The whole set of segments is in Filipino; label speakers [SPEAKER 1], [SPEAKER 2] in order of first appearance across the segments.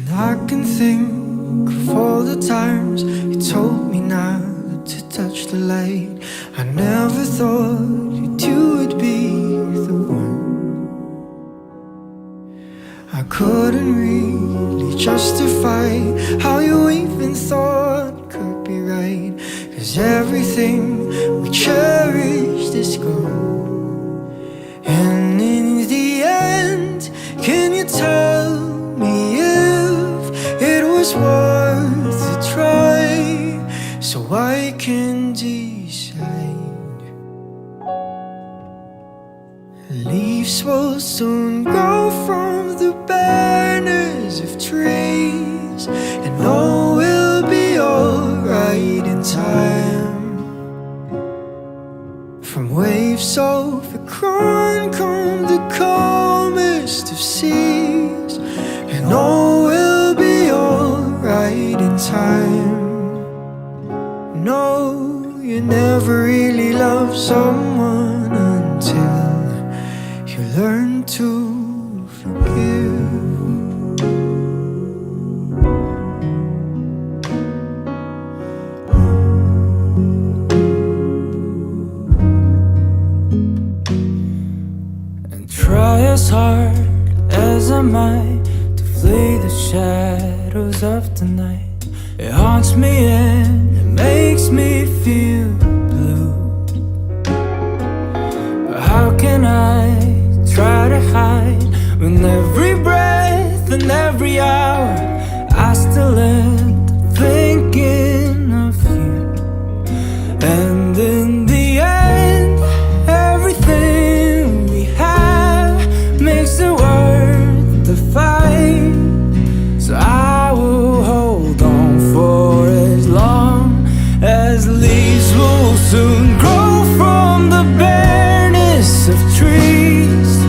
[SPEAKER 1] I can think of all the times you told me not to touch the light. I never thought you would be the one. I couldn't really justify how you even thought could be right, 'cause everything we cherished is gone. And in the end, can you tell me if it was worth a try, so I can decide? Leaves will soon grow from the barrenness of trees, and all will be alright in time. From waves overgrown come the calmest of seas, and all will be alright in time. No, you never really love someone until you learn to forgive. And try as hard as I might to flee the shadows of the night. It haunts me and it makes me feel blue. But how can I try to hide when every breath and every hour I still end up thinking of you? And in the end, everything we have makes it worth the fight. So I will hold on for as long as leaves will soon grow from the barrenness of trees,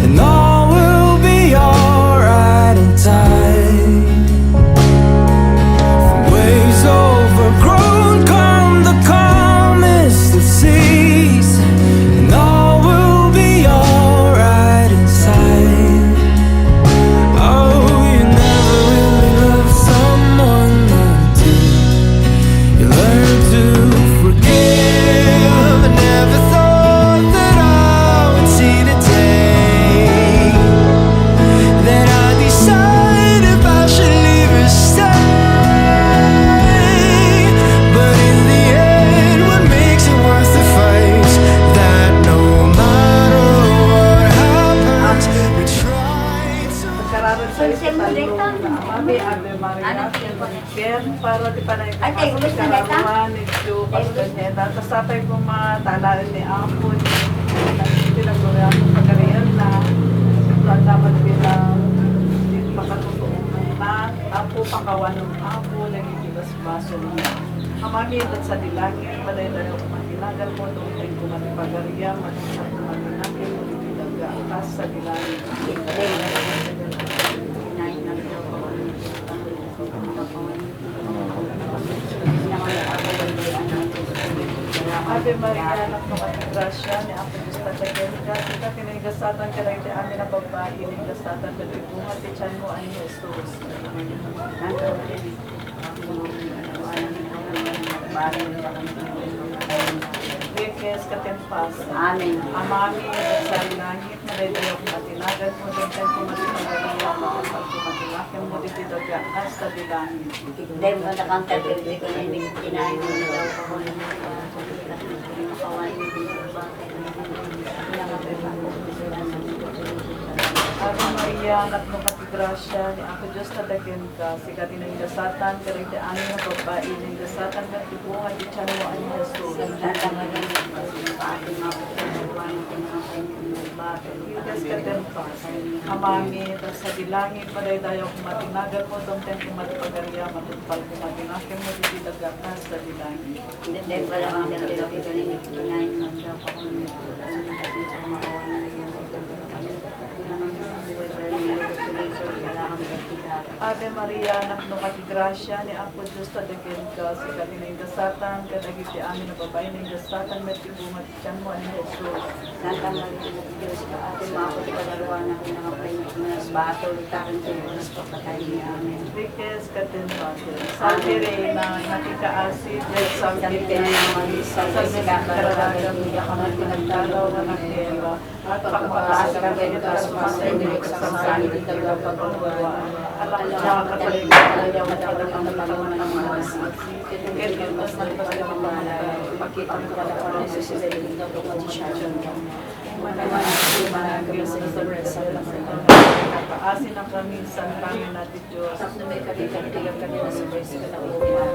[SPEAKER 1] and all will be alright in time. From waves overgrown come the calmest of seas, and all will be alright in time. Oh, you never really love someone until you learn to forgive. I never thought that I would see the day that I decide if I should leave or stay. But in the end, what makes it worth the fight? That no matter what happens, we try to.
[SPEAKER 2] Pagkararon sa isalong na Ave Maria, para di pa na ipapasok sa kararuan, ito, pagkanyeta. Tapos tatay kong matalaan ni Apon, pinagulay akong pagkariyan na, at dapat bilang makatutuong na, Apo, pakawan ng Apo, nagigibas baso niya. Kamagitan sa dilangin, maday-dayo kumatilagan mo, doon kumatipagarya, matisap kumatinagin, mulitilagas sa dilangin. Ave Maria, anak ng ating grasya, ni Apo Diyos Tatagaliga, kita kinahigasatan ka rin amin na babae, inigasatan ka rin bunga, tiyan mo ay Jesus. Rikes katempas. Amen. Amami, sa langit, malaydayo kumatinagan mo, dagdag kumatinagan mo, kumatinagan mo, ditidagaan sa bilangin.
[SPEAKER 3] Dahil mo na kang tatagli ko na yung kinahin mo na daw ako na
[SPEAKER 2] Ave Maria, anak ng katigrasya, ni Ako Diyos tadagyan ka, sigat inanggasatan, karite amin na babae, inanggasatan ka, tibungan, di tiyan mo ay Jesus. Higas ka tempas, amami, tas sa bilangin, paday-dayo kumatinagan mo, domten kumatipagarya, matutpal kumatinakin mo, di dilagatas sa bilangin.
[SPEAKER 3] Dahil mo na kang tatagli ko na yung kinahin mo na daw ako na kami nagtigaran.
[SPEAKER 2] Ave Maria, anak no katigrasya, ni Apo Diyos tadagin ka, sa katinay dasatan, kadagit ti amin na babae ng dasatan, matibungat tiyan mo, ani Jesus.
[SPEAKER 3] Santa Maria, Diyos ka, ate mo ako, ipadaluan na kinakapay na kinas, bato, litaran ko yung oras pagpatay niya. Amen.
[SPEAKER 2] Riques katin pater. Salve Reina, nakikaasid, Diyos sa
[SPEAKER 3] Sabi ka
[SPEAKER 2] amin.
[SPEAKER 3] na naman, sa
[SPEAKER 2] Sa karalagang niya ka man pinagdalaw na nakera. At pagpataas ka kayo ka sumasa hindi ka sa sali ng tagapagpagawa. Alam niya katalig na talaga matagal ang natanong ng mga masik. Kaya kaya mas nalipas ka mamalay. Pakita mo ka na parang susisili ng pagpapasisyon ka. Manaman ang managil sa Israel sa lahat. Kapaasin ang kami sa kami natin Diyos.
[SPEAKER 3] Tapos na may katigang kanila sa Christ ka na uwihan.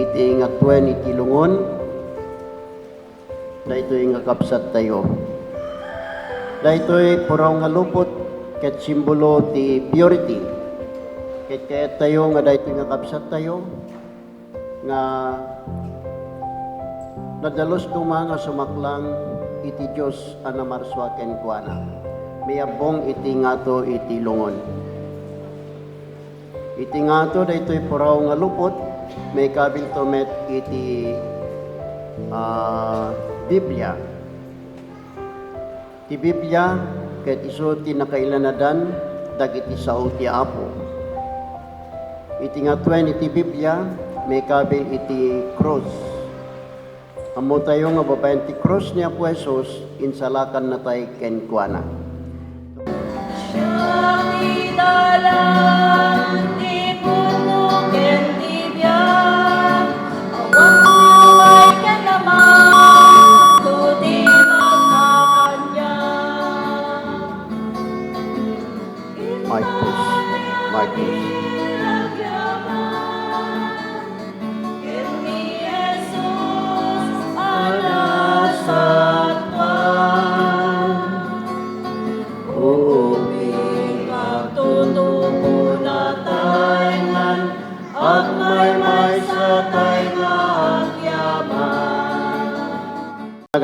[SPEAKER 4] iti nga tuen iti lungon, daytoy nga kapsat tayo. Daytoy puraw nga lupot ket simbolo ti purity. Ket kayat tayo nga daytoy nga kapsat tayo nga nadalos duma nga sumaklang iti Dios anamarswa ken kuana. Mayabong iti ngato iti lungon. Iti ngato daytoy puraw nga lupot may kabil tomet iti Biblia. Ti Biblia ket isu ti nakailanadan dagiti sao ti Apo. Iti nga tuen iti Biblia may kabil iti cross. Amo tayo nga babayan ti cross ni Apo Jesus insalakan na tay ken kuana.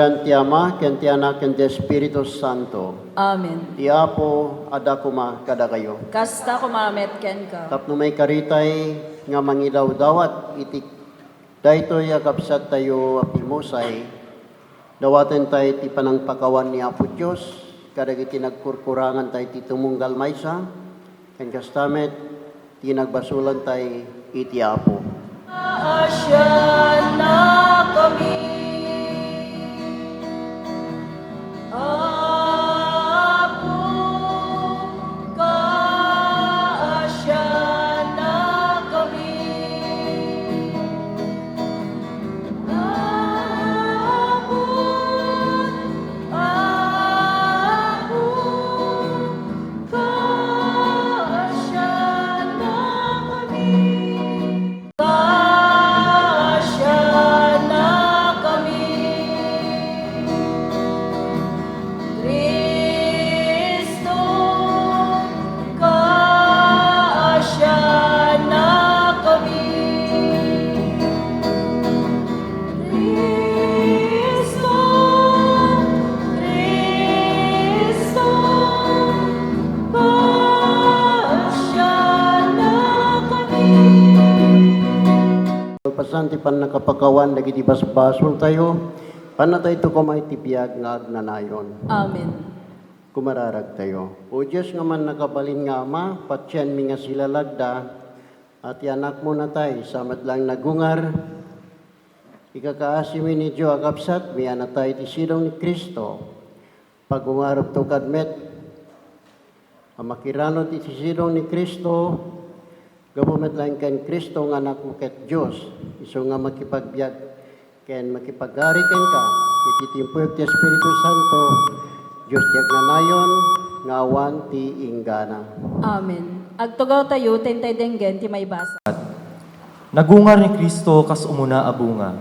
[SPEAKER 4] Ti Ama, ken ti Anak, ken ti Espiritu Santo.
[SPEAKER 3] Amen.
[SPEAKER 4] Ti Apo, ada kuma kada kayo.
[SPEAKER 3] Kasta ko maramet ken ka.
[SPEAKER 4] Tapno may karitay nga mangidaw-dawat iti daytoy agapsat tayo apimusay. Dawaten tayo ti panangpakawan ni Apo Dios kadagiti nagkurkurangan tayo ti tumunggal maysa ken kastamet ti nagbasulan tayo iti Apo.
[SPEAKER 3] Asya na kami.
[SPEAKER 4] Pasan ti pan nakapakawan dagiti basbasol tayo panatay to kumay ti biag nga agnanayon.
[SPEAKER 3] Amen.
[SPEAKER 4] Kumararag tayo. O Diyos nga man nakabalin nga Ama, patsyan mi nga sila lagda, at yanak mo na tayo, samat lang nagungar, ikakaasi mi ni Diyo agapsat, mi anatay ti silong ni Kristo, pagungarap to kadmet, amakirano ti silong ni Kristo, gabumet lang ken Kristo nga anak mo ket Diyos, iso nga makipagbiag, ken makipagari ken ka, iti timpuyog ti Espiritu Santo, Diyos diag nanayon, ngawan ti inggana.
[SPEAKER 3] Amen. Agtugaw tayo, tentay denggen, ti may basa.
[SPEAKER 5] Nagungar ni Kristo kas umuna a bunga.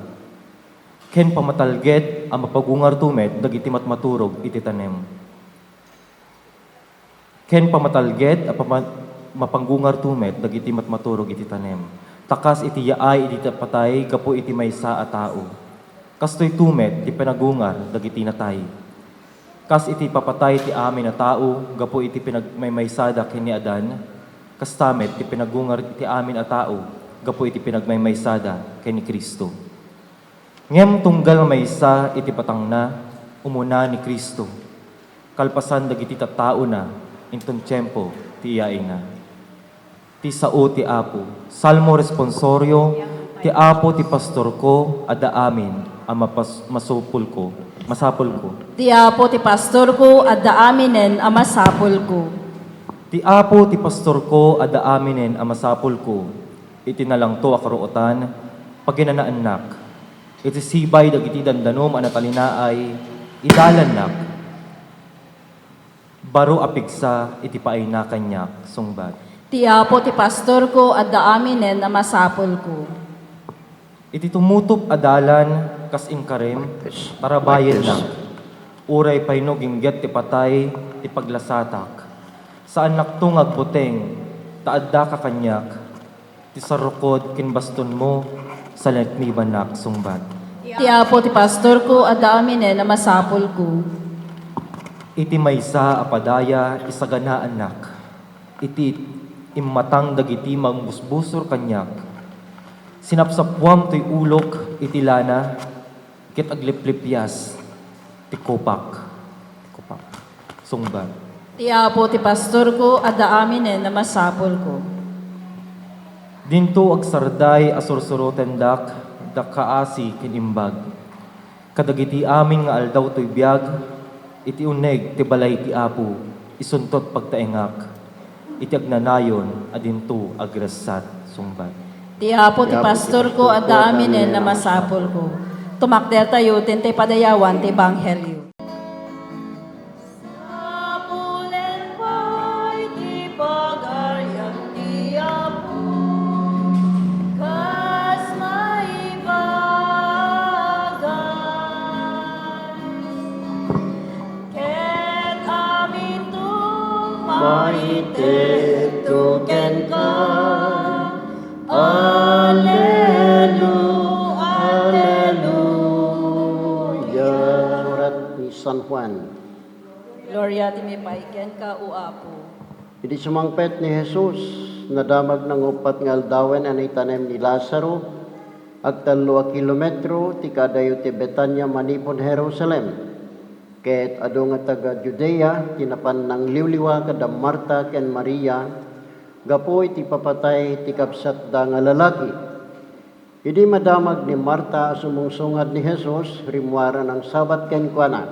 [SPEAKER 5] Ken pamatalged ang mapagungar tumet dagiti matmaturog iti tanem. Ken pamatalged a mapanggungar tumet dagiti matmaturog iti tanem. Takas iti yaay iti patay gapo iti maysa a tao. Kastoy tumet ti panagungar dagiti natay. Kas iti papatay ti amin na tao, gapo iti pinagmaymaysada ken ni Adan, kas tamet ti pinagungar iti amin a tao, gapo iti pinagmaymaysada ken ni Kristo. Ngem tunggal maysa iti patangna, umuna ni Kristo. Kalpasan dagiti tattao na, inton tiyempo ti iyain na. Ti sao ti Apo, salmo responsorio, ti Apo ti pastor ko, ada amin, ang masapul ko.
[SPEAKER 3] Ti Apo ti pastor ko, adda aminen ang masapul ko.
[SPEAKER 5] Ti Apo ti pastor ko, adda aminen ang masapul ko. Iti nalang to akaruotan, paginanaanak. Iti sibay dagiti dandanom anatalinaay, idalanak. Baro apigsa, iti paayna kanyak, sungbat.
[SPEAKER 3] Ti Apo ti pastor ko, adda aminen ang masapul ko.
[SPEAKER 5] Iti tumutop adalan kas inkarem, tarabayan na. Uray payno gingget ti patay, ti paglasatak. Saan naktungag buteng, taadda ka kanyak, ti sarukod kinbaston mo, sa letmibanak sungbat.
[SPEAKER 6] Ti apo ti pastor ko, adaamin na masapol ko.
[SPEAKER 5] Iti maysa apadaya, isagana anak. Iti immatang dagiti mangbusbusor kanyak. Sinapsapwam to'y ulok, iti lana, kit agliplipyas, ti kopak. Sungbat.
[SPEAKER 6] Ti apo ti pastor ko, adaamin na masapol ko.
[SPEAKER 5] Dinto agsarday asursuroten dak, kaasi kinimbag. Kadagiti amin nga aldaw to'y biyag, iti uneg ti balay ti apo, isuntot pagtaengak. Iti agnanayon, adinto agresat sungbat.
[SPEAKER 6] Ti apo ti pastor ko, adaamin na masapol ko. Tumakder tayo, tinte padayawan, ti banghelyo. Sapulen pa'y ti pag-aryang ti apo, kas maibagan. Ket amin
[SPEAKER 4] Maited tuken ka, Alleluia. Surat ni San Juan.
[SPEAKER 6] Gloria ti may paiken ka, o apo.
[SPEAKER 4] Idi sumangpet ni Jesus, nadamag ng upat nga aldawen anay tanem ni Lazaro, agtalo kilometro, ti kadayo ti Betania manipon Jerusalem. Ket adu nga taga Judea, tinapan ng liwliwa kada Marta ken Maria, gapoy ti papatay ti kapsat da nga lalaki. Idi madamag ni Marta sumungsungad ni Jesus, rimwara ng sabat ken kuana.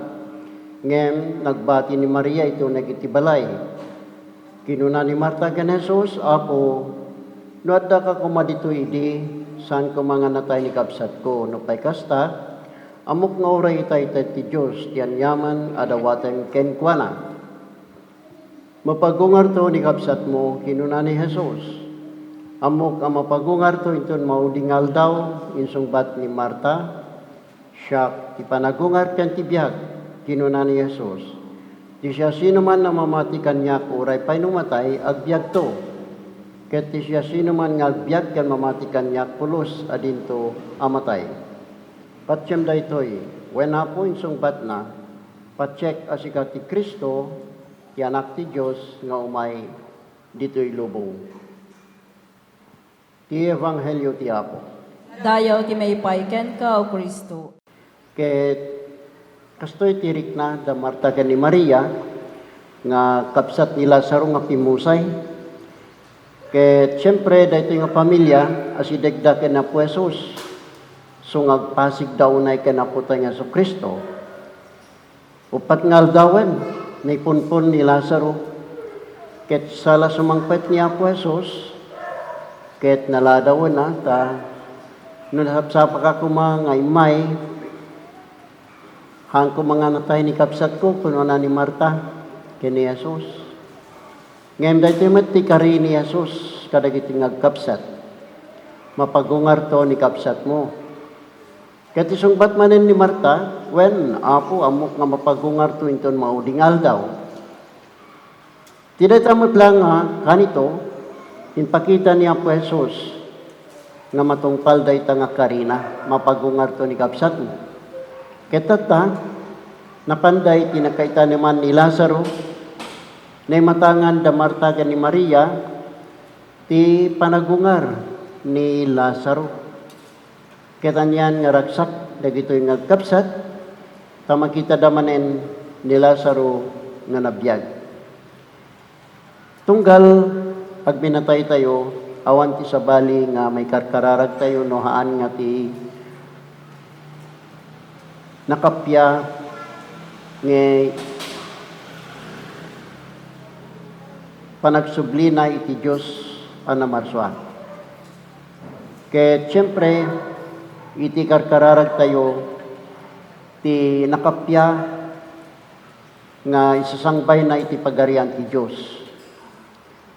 [SPEAKER 4] Ngem nagbati ni Maria ito nagitibalay. Kinuna ni Marta ken Jesus, Apo, no adda ka kumadito idi, saan ko mga natay ni kapsat ko, no pay kasta, amok nga oray itay ti Diyos, tiyan yaman adawaten ken kuana. Mapagungar to ni kapsat mo, kinuna ni Jesus. Amok ang mapagungar to, inton maudingal daw, insungbat ni Marta, siya, ti panagungar ken ti biyag, kinuna ni Jesus. Di siya sino man na mamati kanyak, uray pa'y numatay, agbyag to. Ket ti siya sino man nga agbyag ken mamati kanyak, pulos adinto amatay. Patsyem da ito'y, when apo insungbat na, patsek asika ti Kristo, ti anak ti Diyos nga umay dito'y lubong. Ti Ebanghelyo ti Apo.
[SPEAKER 6] Dayaw ti may paiken ka, o Kristo.
[SPEAKER 4] Ket kastoy tirik na da Marta ken ni Maria nga kapsat ni Lazaro nga pimusay. Ket siyempre daytoy nga pamilya asidegda ken na Jesus. So ngagpasig daw unay ken aputay nga so Kristo. Upat nga aldawen may punpon ni Lazaro. Ket sala sumangpet ni Apo Jesus. Ket naladaw na ta nunasapsapa ka kuma nga imay hang ko mga natay ni kapsat ko kuno na ni Marta ken ni Jesus. Ngem daytoy met ti kari ni Jesus kadagiti ngagkapsat. Mapagungar to ni kapsat mo. Ket isungbat manen ni Marta, wen apo amok nga mapagungar to inton maudingal daw. Tidak tamot lang kanito inpakita ni Apo Jesus nga matungpal dayta nga karina mapagungar to ni kapsat mo. Ketata, napanday tinakaita naman ni Lazaro, na matangan da Marta ken ni Maria, ti panagungar ni Lazaro. Ketanyan nga raksak, dagito'y ngagkapsat, tamakita damanen ni Lazaro nga nabiyag. Tunggal, pag binatay tayo, awan ti sabali nga may karkararag tayo, nohaan nga ti nakapya nga panagsubli na iti Diyos anamarswa. Kaya siyempre, iti karkararag tayo, ti nakapya nga isasangbay na iti pagarian ti Diyos.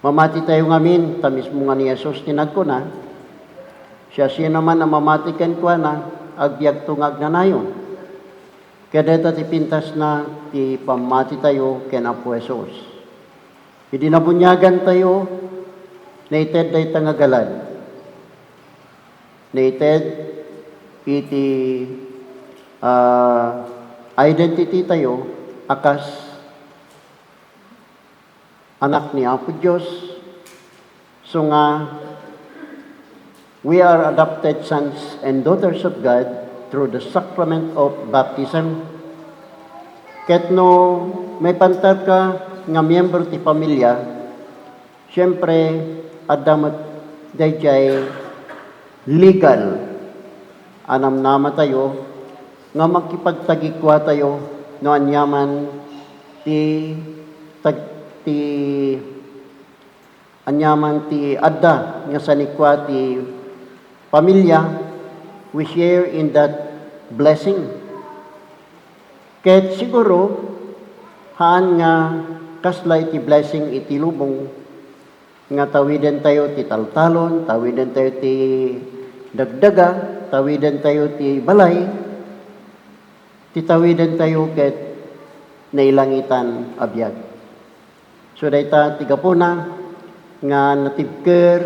[SPEAKER 4] Mamati tayo ngamin, tamis mo nga ni Jesus tinag ko na, Siya man ang mamatikan ko na, agbyag tungag na nayon. Kaya dito ti pintas na, ti pamati tayo, ken Apo Jesus. Hindi nabunyagan tayo, naited day tangagalad. Naited, iti identity tayo, akas anak ni Apo Diyos. So nga, we are adopted sons and daughters of God through the sacrament of baptism. Ket no may pantar ka nga miyembro ti pamilya, siyempre, adamat dayjay legal anam-nama tayo nga magkipagtagikwa tayo no anyaman anyaman ti adda nga sanikwa ti pamilya, we share in that blessing. Kahit siguro, haan nga kasla iti blessing iti lubong, nga tawiden tayo ti taltalon, tawiden tayo ti dagdaga, tawiden tayo ti balay, ti tawiden tayo ket nailangitan abiyag. So dayta tigapuna nga natibker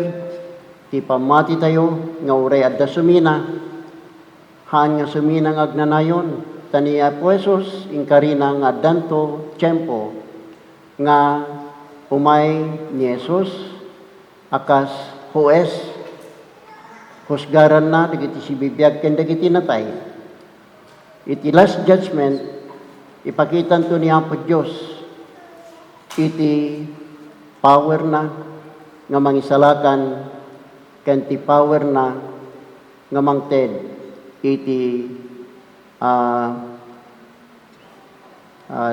[SPEAKER 4] ti pamati tayo nga uray adda sumina, haan nga sumina nga agnanayon, tani Apo Jesus inkarina nga addanto tiyempo nga umay ni Jesus akas hues husgaran na dagiti sibibiyag ken dagiti natay. Iti last judgment ipakitan to ni Apo Dios iti power na nga mangisalakan ken ti power na nga mangted iti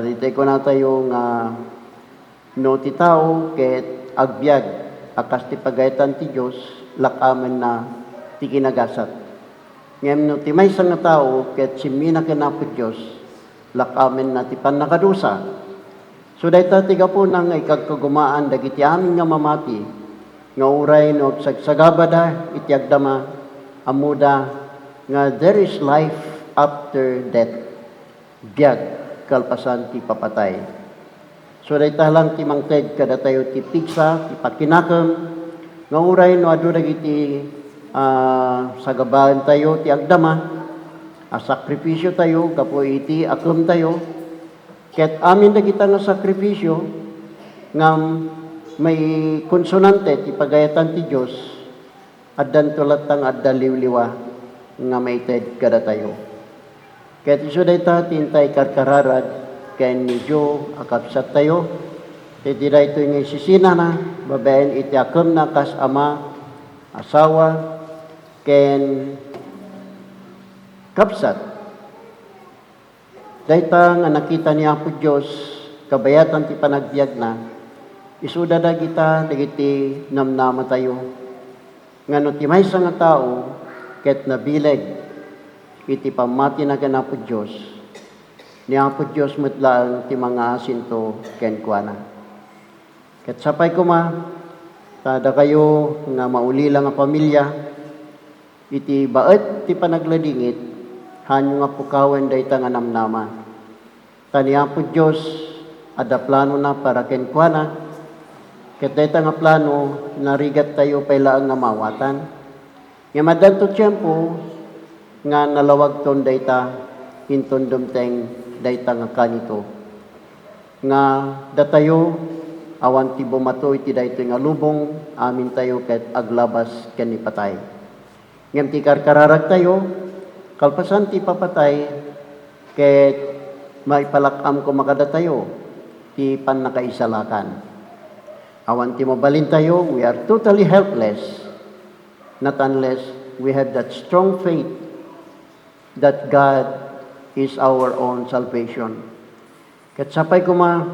[SPEAKER 4] dito ko na tayo nga no ti tao ket agbyag akas ti pagayatan ti Dios lakamen na ti kinagasat. Ngem no ti maysa nga tao ket simina ken Apo Dios lakamen na ti pannakadusa. So dayta ti gapuna nga ikagkagumaan dagiti amin nga mamati nga uray no sagsagabada iti agdama amuda nga there is life after death. Biyag kalpasan ti papatay. So dayta lang ti mangted kada tayo ti piksa, ti pakinakam, nga uray no adu dagiti sagabahan tayo ti agdama, sakripisyo tayo, kapo iti akum tayo, ket amin dagita nga sakripisyo, nga may konsonante ti pagayatan ti Diyos, addan tulatang adda liwliwa, nga maited kada tayo. Ket iso dayta tintay karkararad ken medyo akapsat tayo. Iti dayto nga isisina na babaen iti akem na kas ama, asawa ken kapsat. Dayta nga nakita ni Apo Dios kabayatan ti panagbiag na isuda dagita dagiti namnama tayo. Ngano ti maysa nga tao ket nabileg iti pamati na ken Apo Dios, ni Apo Dios metlaan ti mga asinto ken kuana. Ket sapay kuma, tada kayo nga maulila nga pamilya, iti baet ti panagladingit, hanyo nga pukawen dayta nga namnama. Tani Apo Dios, ada plano na para ken kuana, ket dayta nga plano, narigat tayo paylaan nga mawatan. Nga madanto tiyempo, nga nalawag ton dayta inton dumteng dayta nga kanito nga datayo awan ti bumato iti dayto nga lubong amin tayo ket aglabas ken ipatay ngem ti karkararag tayo kalpasan ti papatay ket maipalakam ko makadatayo ti pannakaisalakan awan ti mabalin tayo we are totally helpless not unless we have that strong faith that God is our own salvation. Ket sapay kuma,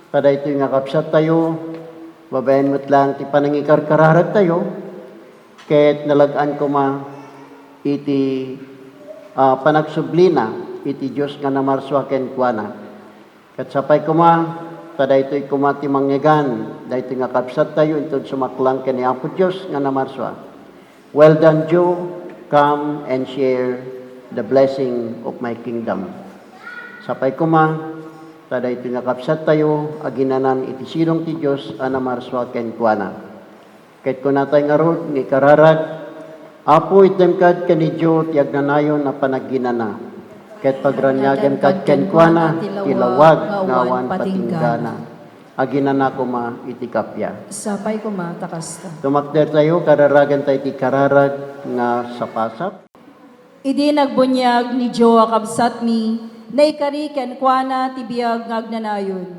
[SPEAKER 4] pada ito nga kapsat tayo, babayan mo't lang ti panangikarkararag tayo, ket nalagaan kuma iti panagsublina, iti Diyos nga namarswa ken kuana. Ket sapay kuma, pada ito kuma ti mangyagan, dahito nga kapsat tayo, itod sumaklang ken ni Apo Diyos nga namarswa. Well done, Joe. Come and share the blessing of my kingdom. Sapay kuma, tada ito nakapsat tayo, aginanan iti silong ti Diyos, anamarswa ken kuana. Kahit ko natay nga rod, ni kararag, apo item kad kanidyo, tiag nanayon na panaginana. Kahit pagranyagem kad ken kuana, tilawag, ngawan patinggana. Aginana ko ma itikapya.
[SPEAKER 6] Sapay ko matakas ta.
[SPEAKER 4] Tumakder tayo, kararagan tayo ti kararag nga sapasap.
[SPEAKER 6] Idi nagbunyag ni Joa kabsat mi, na ikari ken kuana tibiyag ngagnanayon.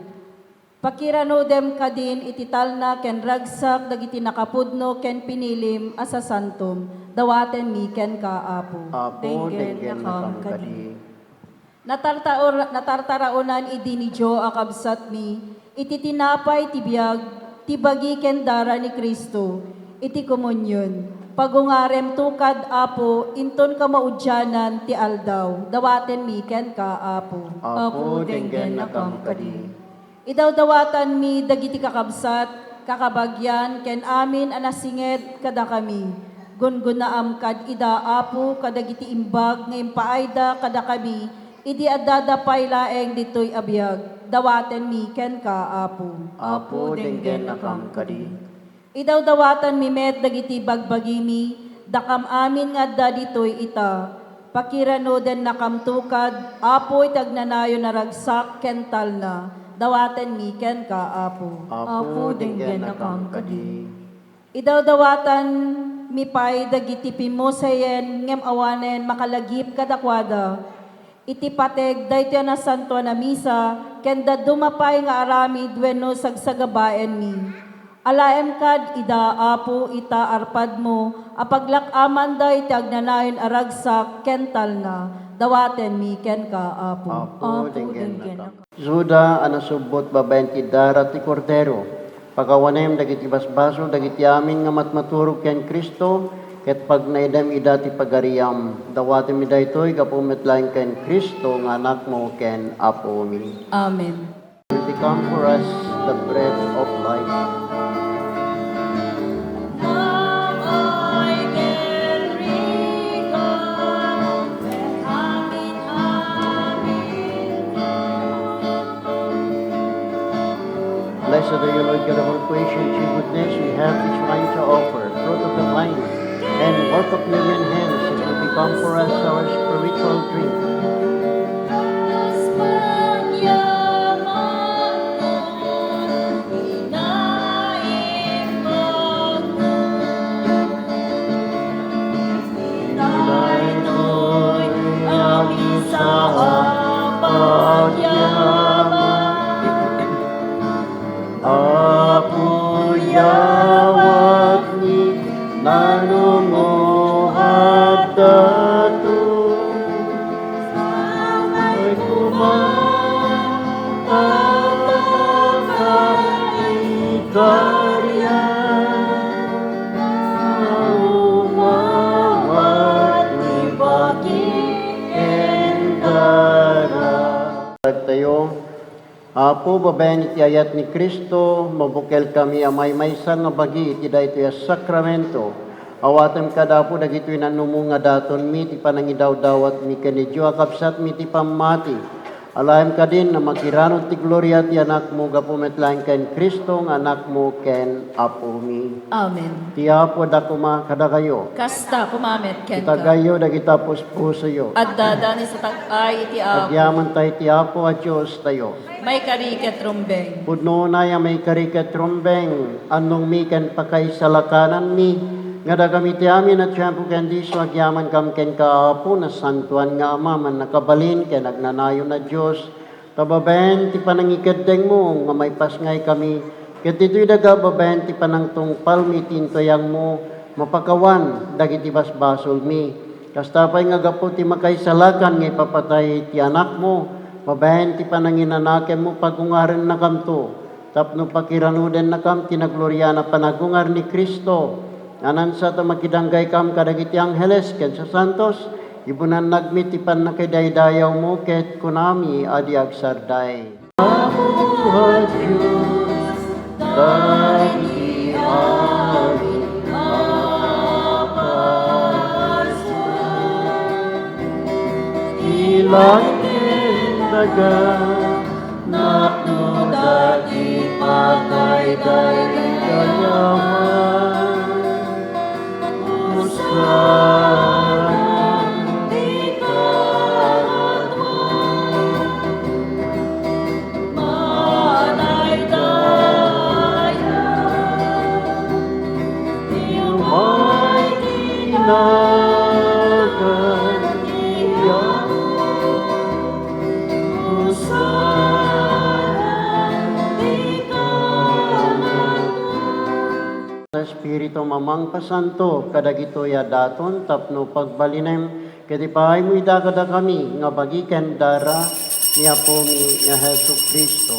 [SPEAKER 6] Pakirano dem kadin itital na ken ragsak dagiti nakapudno ken pinilim asa santom, dawaten mi ken kaapo.
[SPEAKER 4] Apo, denggen na kadi.
[SPEAKER 6] Natartaraonan idi ni Joa kabsat mi, iti tinapay tibiyag, tibagi ken dara ni Kristo, iti komunyon. Pagungarem tukad apo, inton ka maudyanan ti aldaw, dawaten mi ken ka apo.
[SPEAKER 4] Apo, denggen na kadi.
[SPEAKER 6] Idaw dawatan mi dagiti kakabsat, kakabagyan, ken amin anasinged kada kami. Gungunaam kad ida apo, kadagiti imbag, ngayon paayda kada kami, idi adadapay laeng ditoy abiyag, dawaten mi ken ka apo.
[SPEAKER 4] Apo, denggen na kadi.
[SPEAKER 6] Idaw dawatan mi met dagiti bagbagimi, dakam amin nga da ditoy ita. Pakirano den nakamtukad, apo itagnanayo na ragsak kental na, dawaten mi ken ka apo.
[SPEAKER 4] Apo, denggen na kadi.
[SPEAKER 6] Idaw dawatan mi pay dagiti pimosayen ngem awanen makalagip kadakwada. Iti pateg dayto na santo na misa, ken da dumapay nga aramid wenno sagsagabaen mi. Alaem kad ida apo ita arpad mo, apaglakaman da iti agnanayon aragsak kental na, dawaten mi ken ka apo.
[SPEAKER 4] Apo, denggen na kadi. Suda, anasubot babaen ti dara ti kordero. Pagawanem dagiti basbaso, dagiti amin nga matmaturog ken Kristo, ket pag naidam ida ti pagariam, dawaten mi daytoy kapumetlaeng ken Kristo nga anak mo ken apo mi.
[SPEAKER 6] Amen.
[SPEAKER 4] Will become for us the bread of life. Blessed are you, Lord God of all creation, true goodness, we have this wine to offer, fruit of the vine, and work of human hands, it will become for us our spiritual drink. Apuyawat ni nanunguhat datu ay kumatatakaitarian umawat ni baki endara. Tayo, Apo, babayan iti ayat ni Kristo, mabukel kami amay maysa nga bagi iti dayto ya sakramento. Awatem kadapo dagitoy nanumo nga daton mi ti panangidaw-dawat mi kanidyo akapsat mi ti pamati. Alahem ka din na makiranod ti gloria ti anak mo gapumetlaeng ken Kristo nga anak mo ken apo mi.
[SPEAKER 6] Amen.
[SPEAKER 4] Ti apo dakuma kada kayo.
[SPEAKER 6] Kasta kumamet ken ka.
[SPEAKER 4] Itagayo dagita puspusayo.
[SPEAKER 6] At dadani sa tag-ay iti apo.
[SPEAKER 4] Agyaman tayo ti apo at Diyos tayo.
[SPEAKER 6] May kariket rumbeng.
[SPEAKER 4] Pudno na yung may karikat rumbeng, anong mi ken pakay salakanan mi, nga dagamiti amin at siyempo ken di so agyaman kam ken kaapo na santuan nga ama man nakabalin ken nagnanayo na Diyos, tababen ti panangikadeng mo nga may pasngay kami, ket dito'y dagababen ti panangtungpal mi tintoyang mo, mapakawan dagiti basbasol mi, kastapay nga gapo ti makay salakan nga ipapatay ti anak mo, mabahen ti pananginanakem mo pagungaran na kamto. Tapno pakiranuden na kam tinagloria na panagungar ni Kristo. Anan sa ta makidanggay kam kadagiti angheles ken sa santos. Ibunan nagmit ti panakidaydayaw mo ket kunami adi agsarday. Amuha Diyos, dahil amin Daga Nakno dati patay-tay kayaman Musana di karatwan Manay daya Iyumay tinagan iyan Sa Espiritu Mamang Pasanto, kadagito ya daton, tapno pagbalinem, katipahay mo idagada kami, nga bagikan dara, niya po mi nga Heso Kristo.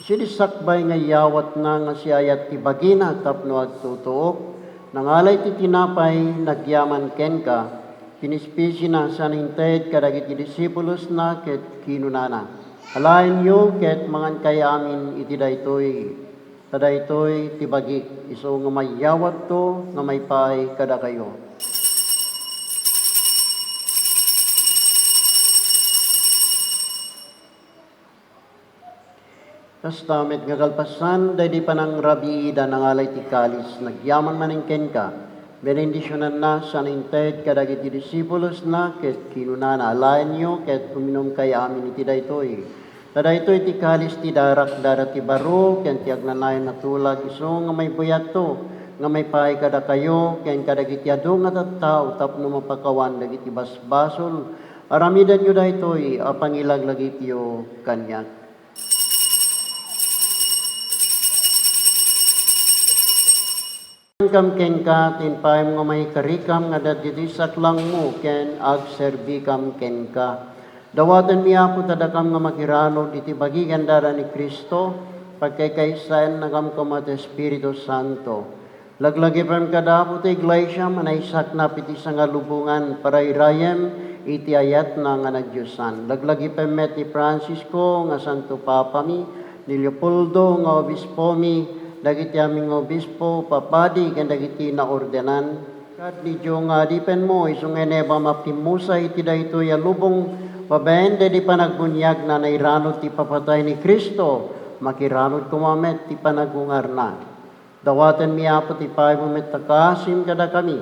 [SPEAKER 4] Sinisakbay nga yawat na nga siyayat ti bagina, tapno agtutuok, nangalay ti tinapay, nagyaman ken ka, pinispisi na sa nintayad kadagiti disipulos na ket kinunana. Alain nyo ket mangan kay amin iti daytoy. Tadaytoy tibagi iso nga mayawat to nga may pay kada kayo. Tas damit nga kalpasan, dahil pa ng rabi ida nangalay ti kalis, nagyaman maningken ka, benendisyonan na sa ninted kadagiti disipulos na, ket kinunana alayan nyo, ket uminom kay amin iti daytoy. Tadaytoy ti kalis ti darak dara ti baro, ken ti agnanayon na tulag, iso nga may buyat to, nga may pahay kada kayo, ken kadagiti adu nga tattao, tapno mapakawan dagiti basbasol, aramidan nyo daytoy, apangilaglagityo kanyak. Kam ken ka, tinpayam nga may karikam, nga daditisak lang mo, ken agserbi kam ken ka. Dawatan miya po tadakam nga makirano, iti bagi gandara ni Kristo, pagkaykaisayan nagam kamata Espiritu Santo. Laglagi pam kada po ti iglesia, manaisak na piti sa nga lubungan, para irayem, iti ayat na nga nagyusan. Laglagi pam met ni Francisco, nga Santo Papa mi, ni Leopoldo, nga obispo mi, dagiti aming obispo, papadi, kan dagiti na ordenan. Kad ni Diyo nga dipen mo, isong eneba mapimusa iti dayto ya lubong, pabende di panagbunyag na nairanod ti papatay ni Kristo, makiranod kumamet ti panagungar na. Dawatan miyapo ti paybumet takasim kada kami.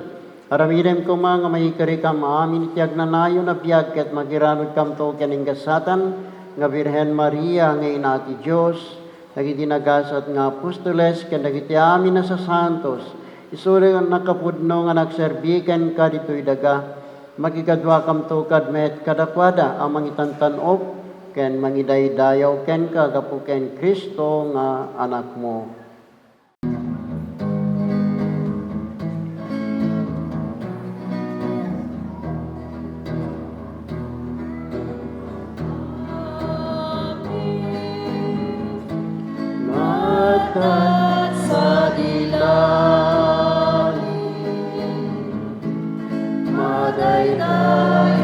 [SPEAKER 4] Aramidem ko mga mahikari kam amin iti agnanayo na biyag ket magiranod kam to kaning gasatan, nga Birhen Maria nga ina ti Diyos, dagiti nagasat nga apostoles, ken dagiti amin na sa santos, isuri nga nakapudno nga nagserbiken ka dito'y daga, magikadwa kam to kadmet kadakwada ang mangitantanop, ken mangidaydayaw ken ka gapu ken Kristo nga anak mo. Matat sa dilalim, madaydayaw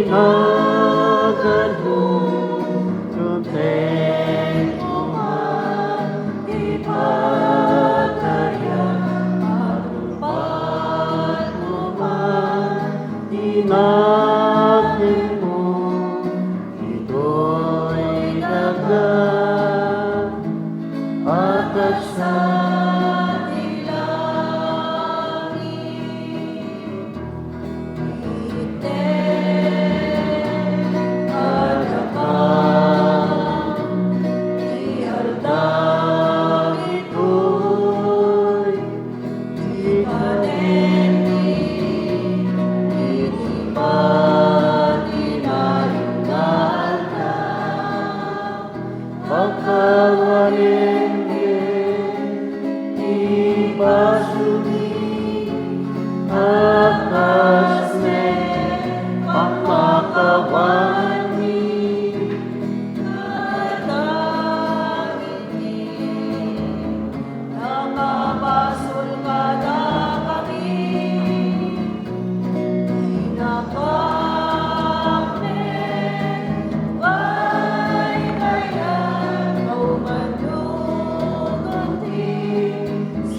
[SPEAKER 4] dinagan mo, kontento man, ipagkayang arupan mo man, dinagin mo, ito'y dagan, at sa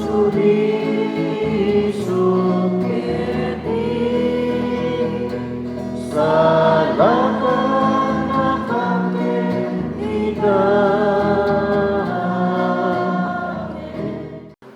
[SPEAKER 4] Suri suke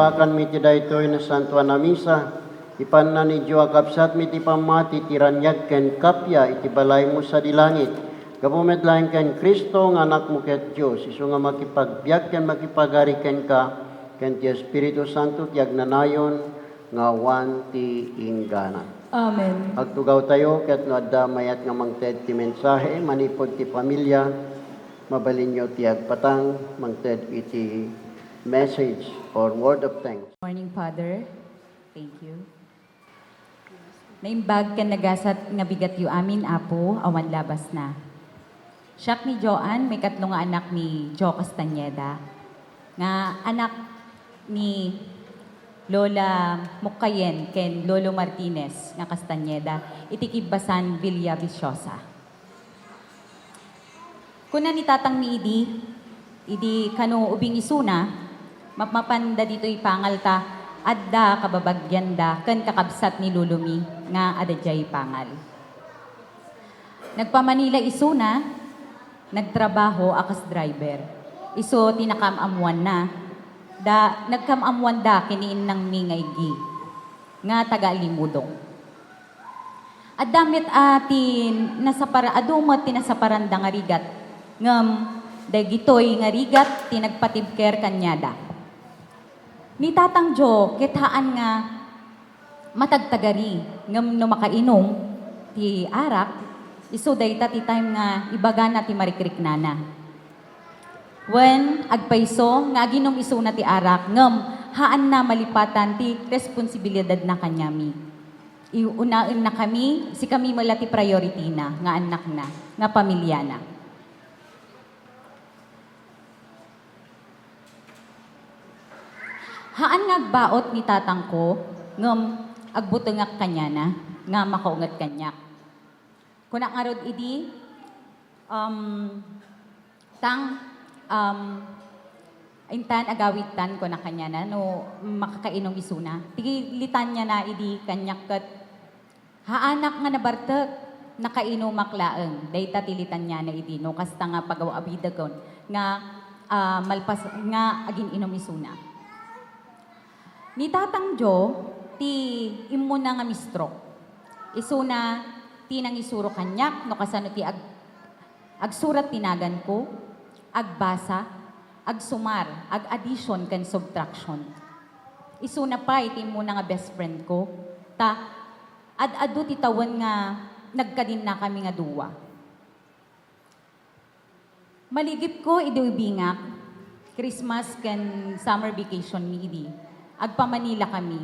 [SPEAKER 4] ipakan mi ti daytoy na santuan na misa, ipan na ni Diyo akapsat mi ti pamati tiranyag ken kapya iti balay mo sa dilangit. Gapumet lain ken Kristo nga anak mo ket Dios, isu nga makipagbiag ken makipagari ken ka, ken ti Espiritu Santo ti agnanayon nga wan ti inggana.
[SPEAKER 6] Amen.
[SPEAKER 4] Agtugaw tayo ket no adda mayat nga mangted ti mensahe manipod ti pamilya, mabalinyo ti agpatang mangted iti message or word of thanks.
[SPEAKER 7] Morning, Father. Thank you. Naimbag ka nagasat nga bigat yu amin, Apo, awan labas na. Siyak ni Joan, may katlo nga anak ni Jo Castañeda. Nga anak ni Lola Mukayen ken Lolo Martinez nga Castañeda, itikibasan Villa Viciosa. Kuna ni tatang mi idi kano ubing isuna, mapmapanda dito ipangal ta, adda kababagyanda ken kakabsat ni Lulumi nga adadjay pangal. Nagpa-Manila isuna, nagtrabaho akas driver. Iso tinakamamuan na. Nagkamamuan da kiniin ng mingaygi nga taga Limudong. Adamit atin adumot tinasaparanda nga rigat ngam dagitoy nga rigat tinagpatibker kanyada. Ni Tatang Jo kitaan nga matagtagari ngam no makainom ti arak iso dayta ti time nga ibagana ti marikriknana. When agpaiso nga aginom iso na ti arak ngem haan na malipatan ti responsibilidad na kanyami. Iunaen na kami, si kami mala ti priority na nga anak na, nga pamilya na. Haan nga agbaot ni tatang ko ngem agbutengak kanya na nga makaungat kanyak. Kuna nga rod idi, intan agawitan ko na kanya na, no makakainom isuna. Tigilitan niya na idi kanyak kat, haanak nga nabartek, nakainom maklaeng. Dayta tilitan niya na idi, no kasta nga pagawabidagon, nga malpas, nga agin inom isuna. Ni Tatang Jo, ti imuna nga mistro. Isuna, tinang isuro kanyak, no kasano ti agsurat tinagan ko, agbasa, agsumar, ag-addition kan subtraction. Isuna pa, iti muna nga best friend ko, ad-ado ti tawan nga nagkadin na kami nga duwa. Maligip ko, idi ubingak, Christmas kan summer vacation mi idi. Agpa-Manila kami.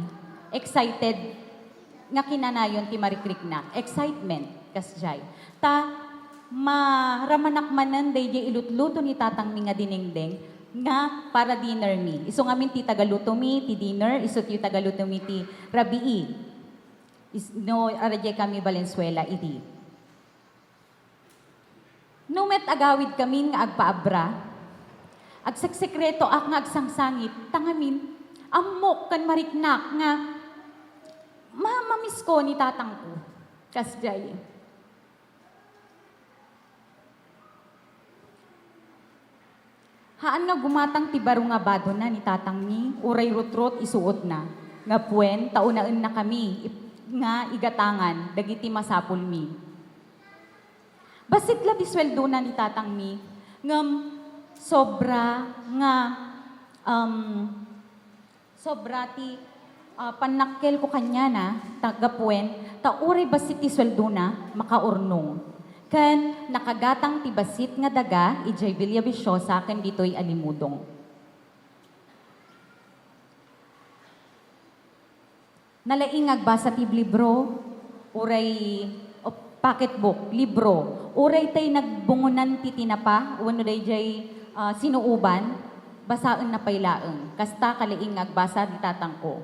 [SPEAKER 7] Excited nga kinanayon ti Marikrik na. Excitement, kasjay. Maramanak manan day ilutluto ni tatang mi nga dinengdeng nga para dinner mi. Iso ngamin ti tagaluto mi ti dinner, iso ti tagaluto mi ti rabii. No, arajay kami Valenzuela idi. No met agawid kami nga agpaabra, agsagsekreto ak nga agsangsangit, tangamin, amok kan mariknak nga mamiss ko ni tatang ko. Kasjay. Haan nga gumatang ti baro nga bado na ni tatang ni, uray rutrot isuot na. Nga puen, taunaan na kami, nga igatangan, dagiti masapul mi. Basit labi sweldo na ni tatang mi, ngam sobra nga, sobra ti panakkel ko kanya na, tagapuen, uray basit ti sweldo na, makaurnong. Kan nakagatang ti basit nga daga, ijay Villa Viciosa, kan dito'y Alimudong. Nalaing agbasa ti libro, uray pocketbook, libro, uray tay nagbungunan ti tinapa, wano day jay sinuuban, basaan na pailaeng, kasta kalaing agbasa ti tatang ko.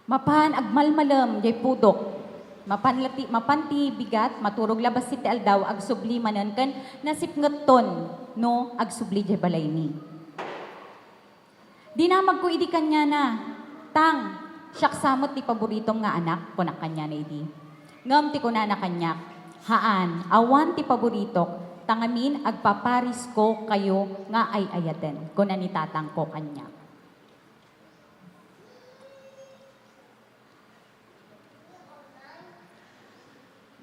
[SPEAKER 7] Mapan agmalmalam jay pudok, mapanti bigat, maturog labas si ti aldaw, agsubli manan kan nasipngeton, no, agsubli jay balay ni. Dinamag ko idi kanya na, tang, siyak samot ti paboritong nga anak, kunak kanya na idi. Ngam ti kuna na kanyak, haan, awan ti paboritok, tangamin agpaparis ko kayo nga ay ayaten, kuna ni tatang ko kanya.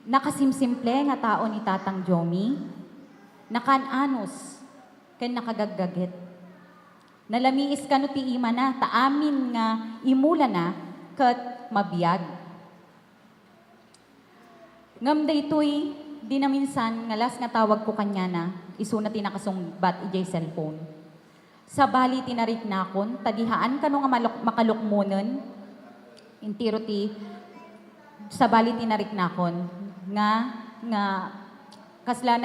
[SPEAKER 7] nakasimsimple nga tao ni Tatang Jomi, nakananos, ken nakagaggagit. Nalamiis ka no ti ima na, taamin nga imula na, kat mabiyag. Ngam daytoy, di na minsan, nga last nga tawag ko kanya na, isuna tinakasungbat ijay cellphone. Sa bali tinarik nakon, tadihaan ka no nga makalukmunan, intiro ti, sa bali tinarik nakon, nga kasla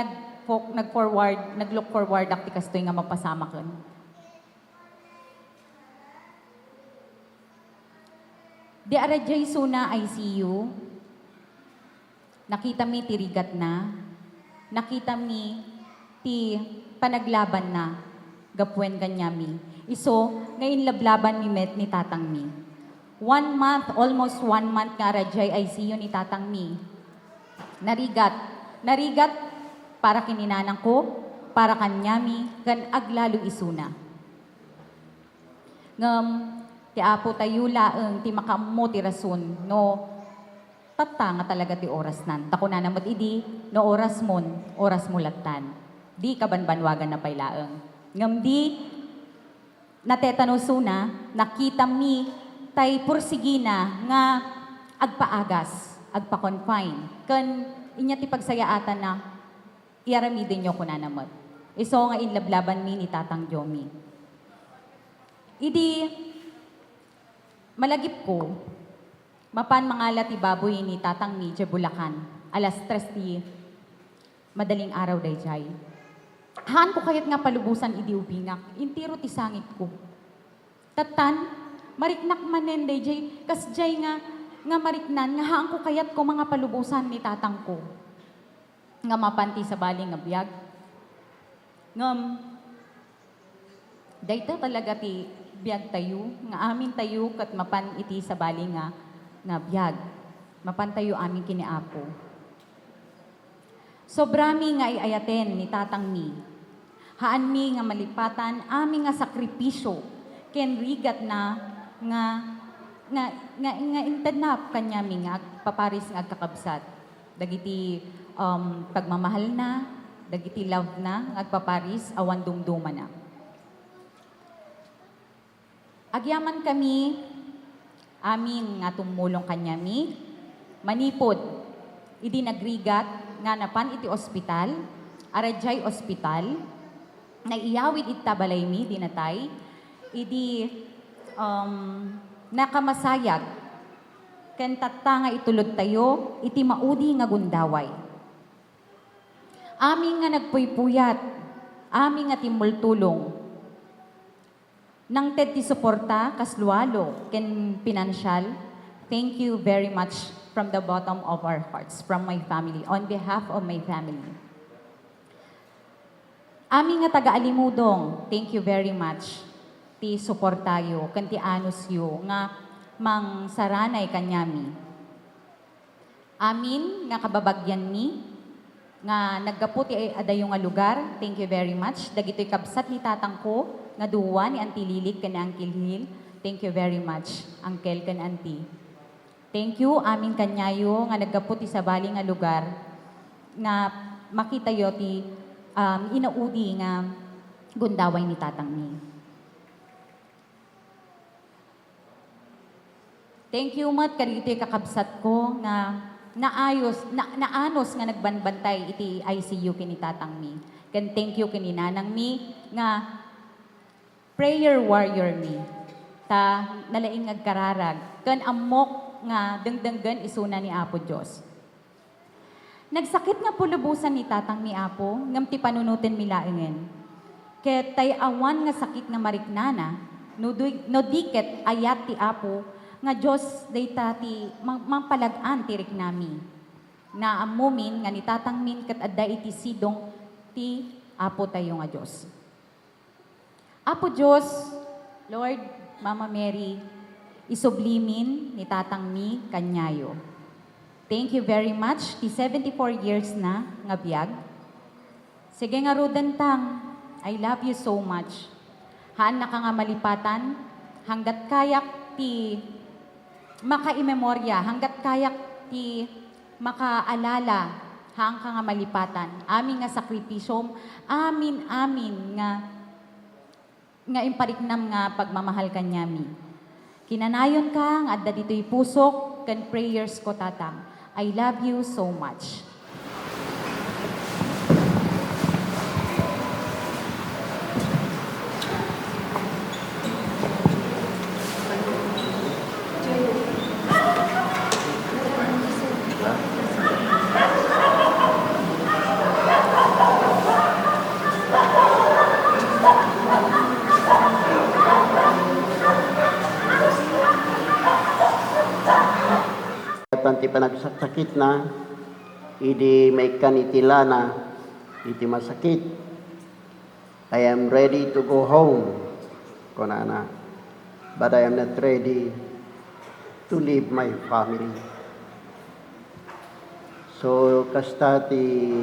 [SPEAKER 7] nag-look forward akti kastoy nga mapasama kon. Di arajay suna ICU, nakita mi ti rigat na, nakita mi ti panaglaban na, gapwen kanyami. Iso, ngayon lablaban mi met ni Tatang mi. 1 month, almost 1 month nga arajay ICU ni Tatang mi. Narigat para kininanang ko, para kanyami, kan aglalo isuna. Ngam, ti apo tayo laeng ti makamo ti rason no tatta nga talaga ti oras nan. Tako na namot idi no oras mo latan. Di kabanbanwagan na pay laeng. Ngam di natetano suna nakita mi tay pursigina nga agpaagas, agpa-confine. Ken inya ti pagsayaatan na iaramidin nyo ko na namot. Iso nga inlablaban mi ni Tatang Jomi. Idi malagip ko, mapan mangala ti baboy ni Tatang mi dya Bulacan, alas 3 ti madaling araw dayjay. Haan ko kayat nga palubusan idi ubingak, intiro ti sangit ko. Tatan, mariknak manen dayjay, kasjay nga mariknan, nga haan ko kayat ko mga palubusan ni Tatang ko. Nga mapanti sa baling nga biyag. Ngam, dayta talaga ti biyag tayo, nga amin tayo kat mapan iti sa bali nga biyag. Mapan tayo amin kiniapo. Sobrami nga iayaten ni Tatang mi. Haan mi nga malipatan, amin nga sakripisyo. Ken rigat na nga intenap kanya mi nga paparis nga agkakabsat. Dagiti pagmamahal na, dagiti love na, agpaparis, awan dumduma na. Agyaman kami, amin nga tumulong kanyami, manipod, idi nagrigat, nga napan iti ospital, arajay ospital, naiyawid iti tabalay mi, dinatay, idi nakamasayag, ken tatta nga itulod tayo, iti maudi nga gundaway. Amin nga nagpuypuyat, amin nga timultulong, nang ted ti suporta kaslualo ken financial, thank you very much from the bottom of our hearts, from my family, on behalf of my family. Amin nga taga-alimudong, thank you very much ti suportayo ken ti anus yo nga mang saranay kanyami. Amin nga kababagyan ni nga naggapu ti adayo nga lugar, thank you very much. Dagitoy kabsat ni Tatang ko, nga duwa ni Auntie Lilik ken Uncle Hil. Thank you very much, Uncle ken Auntie. Thank you, amin kanyayo, nga naggapu ti sabali nga lugar, nga makita yo ti inaudi nga gundaway ni Tatang mi. Thank you, mat, kariti kakabsat ko, nga naanos nga nagbanbantay iti ICU kini Tatang mi. Ken thank you kini Nanang mi nga prayer warrior mi. Ta nalaing agkararag ken amok nga dengdenggen isuna ni Apo Dios. Nagsakit nga pulubusan ni Tatang mi Apo ngam ti panunutin mi laengen. Ket tay awan nga sakit nga mariknana no diket ayat ti Apo nga Diyos dayta ti mampalag-an ti riknami. Na amumin nga ni Tatang min ket adda iti sidong ti Apo tayo nga Diyos. Apo Diyos, Lord, Mama Mary, isublimin ni Tatang mi kanyayo. Thank you very much. Ti 74 years na nga biyag. Sige nga rodentang, I love you so much. Haan na ka nga malipatan, hanggat kayak ti makaimemorya, hanggat kayak ti makaalala haang ka nga malipatan. Amin nga sakripisyom, amin nga impariknam nga pagmamahal kanyami. Kinanayon ka nga adda dito'y pusok kan prayers ko tatang. I love you so much.
[SPEAKER 4] Tanti panagsakit na, idi may kanitila na, iti masakit. I am ready to go home, kunana. But I am not ready to leave my family. So, kasta ti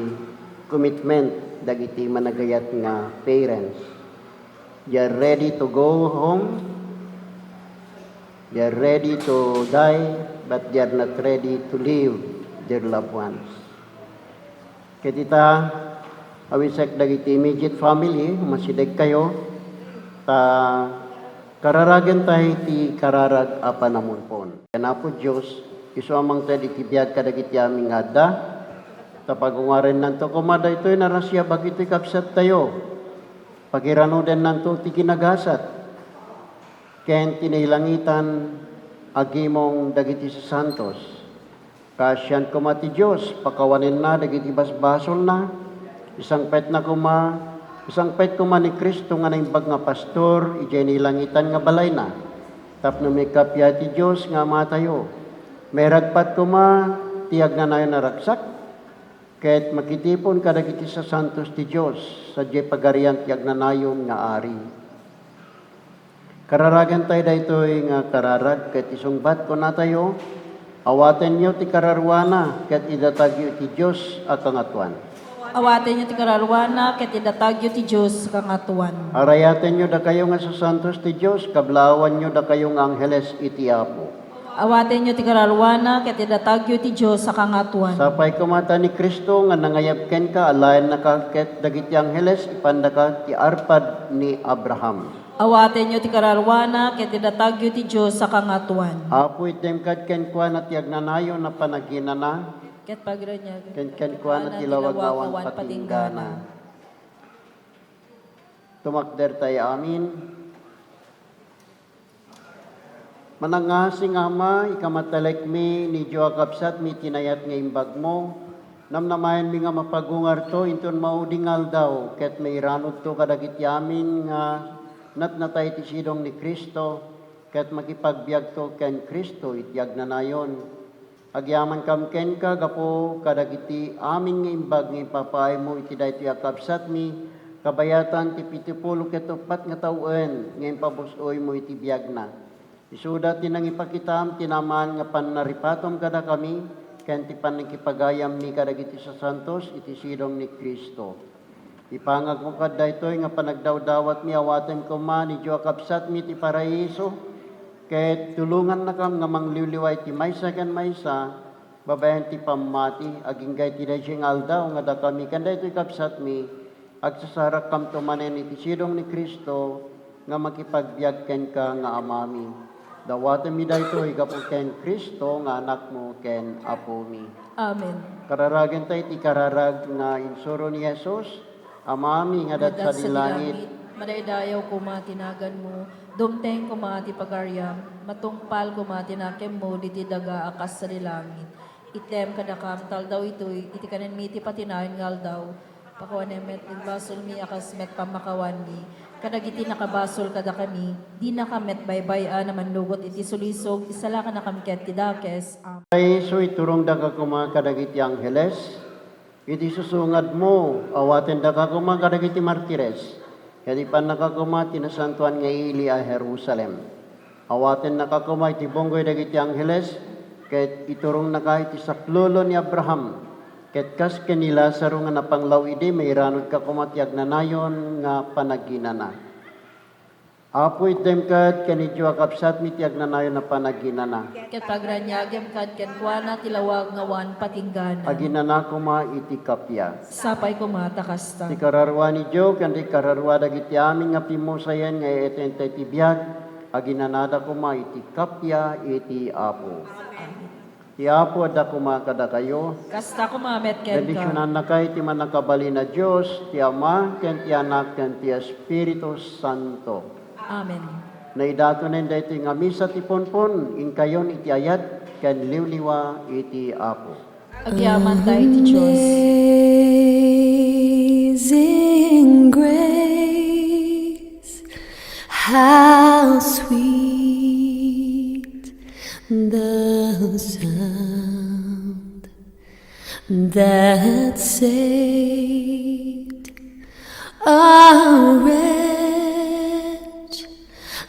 [SPEAKER 4] commitment, dagiti managayat nga parents. They are ready to go home. They are ready to die, but they are not ready to leave their loved ones. Kitita, awisek dagiti immediate family, masidag kayo, kararagan tayo ti kararag apa namun pon. Kaya po Diyos, iso amang tayo itibiyag kadagiti aming adda, tapagungaren nanto kumada ito'y narasya bagito'y kapsat tayo, pagirano din nanto ti kinagasat, ken tinilangitan agimong dagiti sa santos. Kasyan kumati Diyos, pakawanin na dagiti basbasol na, isang pet kuma ni Kristo nga naimbag nga pastor, ijay nilangitan nga balay na. Tapno may kapya ti Diyos nga matayo. May ragpat kuma, tiyag na nayon naraksak, kahit makitipon ka dagiti sa santos ti Diyos, sa jay pagarian tiyag na nayon nga ari. Kararagan tayo daytoy nga kararag ket isungbat ko na tayo awaten nyo ti kararwana ket idatagyo ti Dios a kangatuan.
[SPEAKER 6] Awaten nyo ti kararwana, ket idatagyo ti Diyos kangatuan.
[SPEAKER 4] Arayaten nyo da kayo nga sa santos ti Dios, kablawan nyo da kayo nga angheles iti Apo.
[SPEAKER 6] Awaten nyo ti kararwana, ket idatagyo ti Diyos sa kangatuan.
[SPEAKER 4] Sapay kumata ni Kristo nga nangayabken ka alayan na ka ket dagiti angheles ipanda ka ti arpad ni Abraham.
[SPEAKER 6] Awaten nyo ti kararwana, ket idatagyo ti Diyos sa kangatuan.
[SPEAKER 4] Apo item kad ken kwa na tiyag nanayo na panaginana,
[SPEAKER 6] Ket pagrenyan,
[SPEAKER 4] ken kwa na tilawagawan patinggana. Tumakder tayo amin. Manangasing ama, ikamatalek mi ni Diyo kapsat mi tinayat nga imbag mo. Namnamayan mi nga mapagungar to, inton maudingal daw, ket may ranod to kadagiti amin nga natnatay ti sidong ni Kristo, ket makipagbiag to ken Kristo, ityag na nayon. Agyaman kam ken ka, gapo kadagiti amin nga imbag nga ipapaay mo, iti daytoy akapsat mi, kabayatan ti 70 ket 4 nga tawen, nga impabusoy mo iti biag na. Isuda tinang ipakitam, tinamaan nga panaripatom kada kami, ken ti panangkipagayam mi kadagiti sa santos, iti sidong ni Kristo. Ipangag mo kad daytoy nga panagdawdawat mi awaten ko man ni Diyo kapsat mi ti paraiso, ket tulungan na kam nga mangliwliway ti maysa ken maysa, babayan ti pamati, aginggay ti dayjeng aldaw nga da kami kan daytoy kapsat mi, agsasarak kam tumanen iti sidong ni Kristo, nga makipagbiag ken ka nga amami. Dawaten mi daytoy gapo ken Kristo nga anak mo ken apo mi.
[SPEAKER 6] Amen.
[SPEAKER 4] Kararagan tayo ti kararag nga insuro ni Jesus, amami nga dat sa dilangit.
[SPEAKER 6] Madaydayaw ko matinagan mo, dumteng ko mati pagaryam, matungpal ko matinakem mo, diti daga akas sa dilangit. Item kadakam tal daw ito'y, iti kanin mi ti patinayon ngal daw, pakuanemet basol mi akas met pamakawan mi, kadagiti nakabasol kada kami, di nakamet baybaya naman lugot iti sulisog, isala ka nakamket ti dakes.
[SPEAKER 4] Ay so iturong daga kuma kadagiti angheles, iti susungad mo, awaten daga kuma kadagiti martires, kadi pan nakakuma tinasantuan nga ili a Jerusalem. Awaten nakakuma iti bonggoy dagiti angheles, ket iturong naka iti saklolo ni Abraham, ket kas kenila saro nga napanglaw idi, may ranod ka kumatiag na nayon nga panaginana. Apoy temkad kanidyo akapsat mitiag na nayo na panaginana.
[SPEAKER 6] Ket pagranyagem kad ken kuana tilawag nga wan patinggana.
[SPEAKER 4] Aginana kuma iti kapya.
[SPEAKER 6] Sapay ko matakasta.
[SPEAKER 4] Ti kararwa ni Diyo kandi kararwa dagiti amin nga pimusayan nga etente ti biag. Aginanada kuma iti kapya iti apo. Ti apo ada kuma kada kayo.
[SPEAKER 6] Kasta ko mamet ken ka.
[SPEAKER 4] Bendisyonan na kay ti manakabali na Diyos, ti Ama, ken ti Anak, ken ti Espiritu Santo.
[SPEAKER 6] Amen.
[SPEAKER 4] Naidatonen dayto nga misa ti ponpon, inkayon iti ayat, ken liwliwa iti apo.
[SPEAKER 6] Agyaman tayo ti Diyos.
[SPEAKER 8] Amazing grace, how sweet the sound that saved a wretch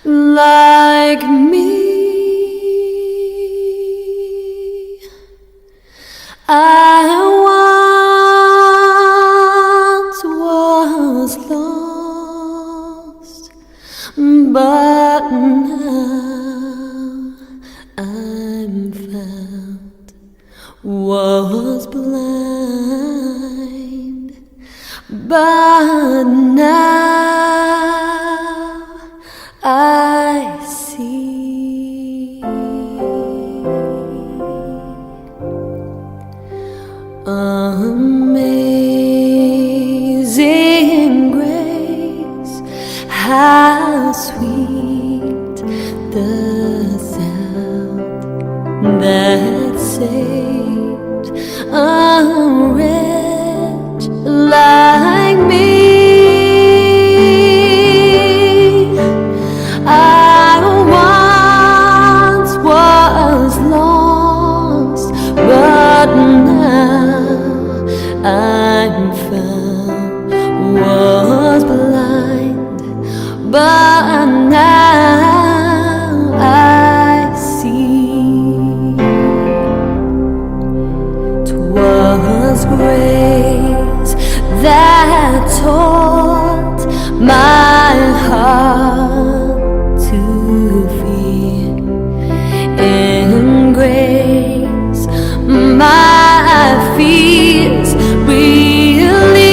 [SPEAKER 8] like me. I once was lost, but now I'm found. Was blind, but now I see. Amazing grace, how sweet the sound that saved a wretch like me. I once was lost, but now I'm found. Was blind, but now I see. 'Twas grace that taught my heart to fear, in grace my fears relieved.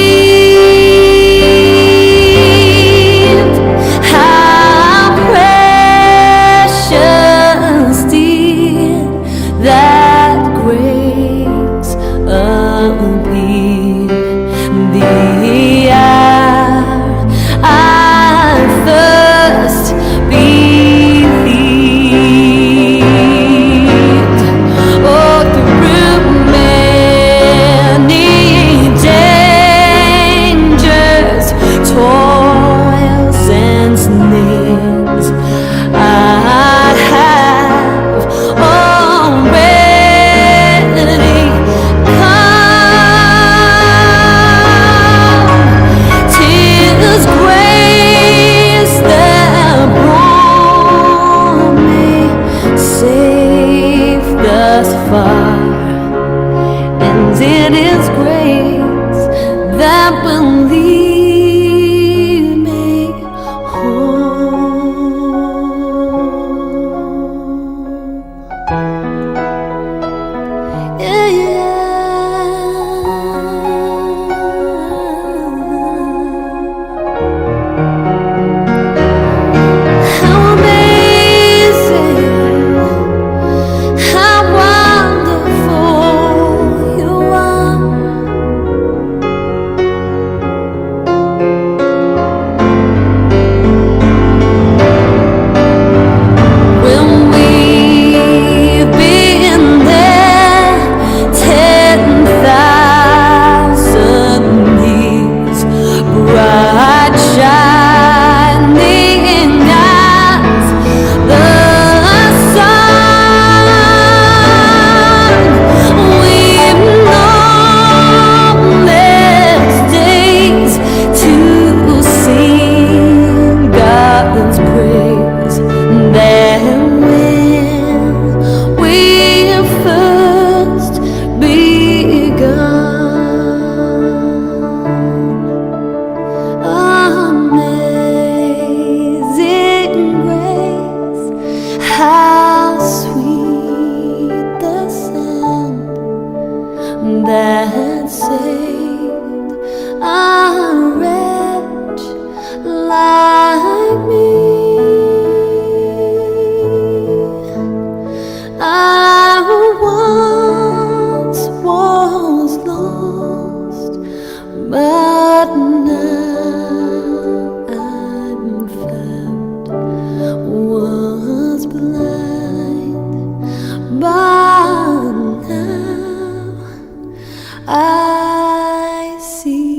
[SPEAKER 8] How precious did that grace appear, the hour I first believed. Oh, through many dangers, toils and snares, I have already I see.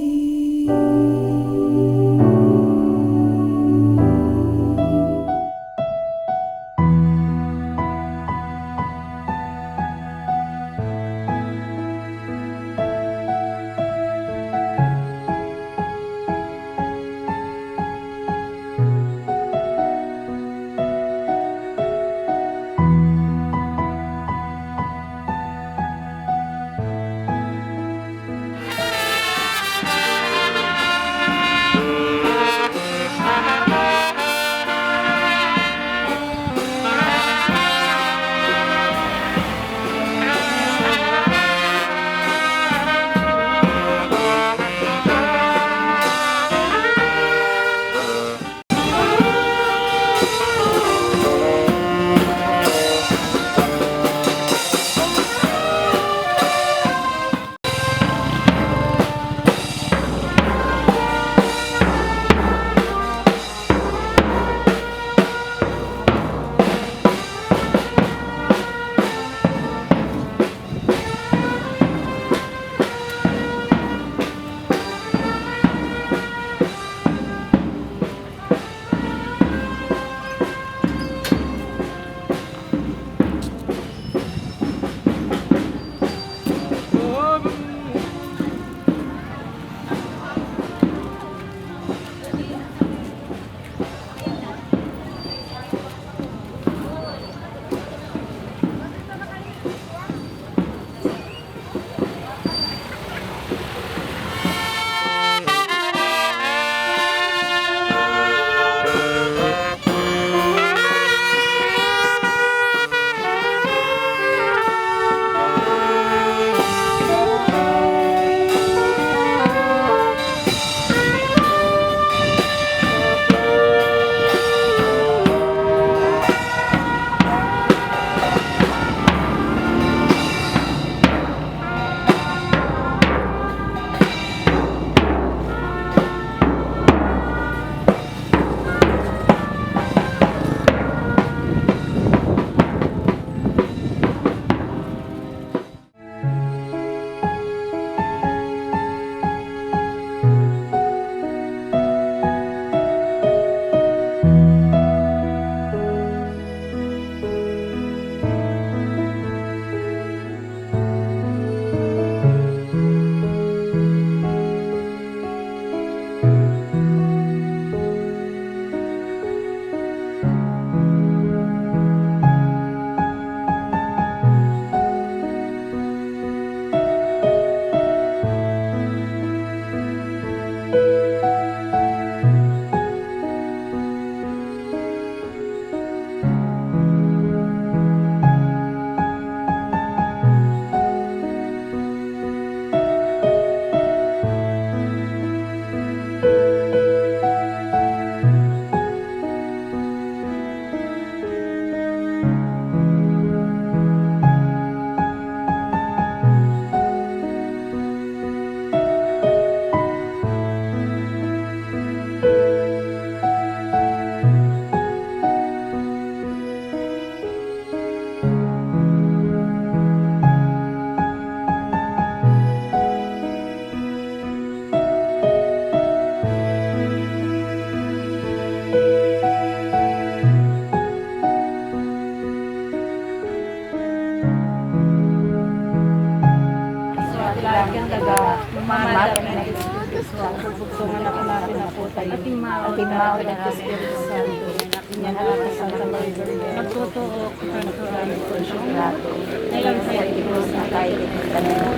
[SPEAKER 3] Mamat na Espiritu Santo, buksungan ako natin na po tayo. Ating mao na Espiritu Santo, inyang nakasama ng Virgin. Nagtutuok, kanturan, konsyulato, ngayon sa Diyos na tayo itinanong.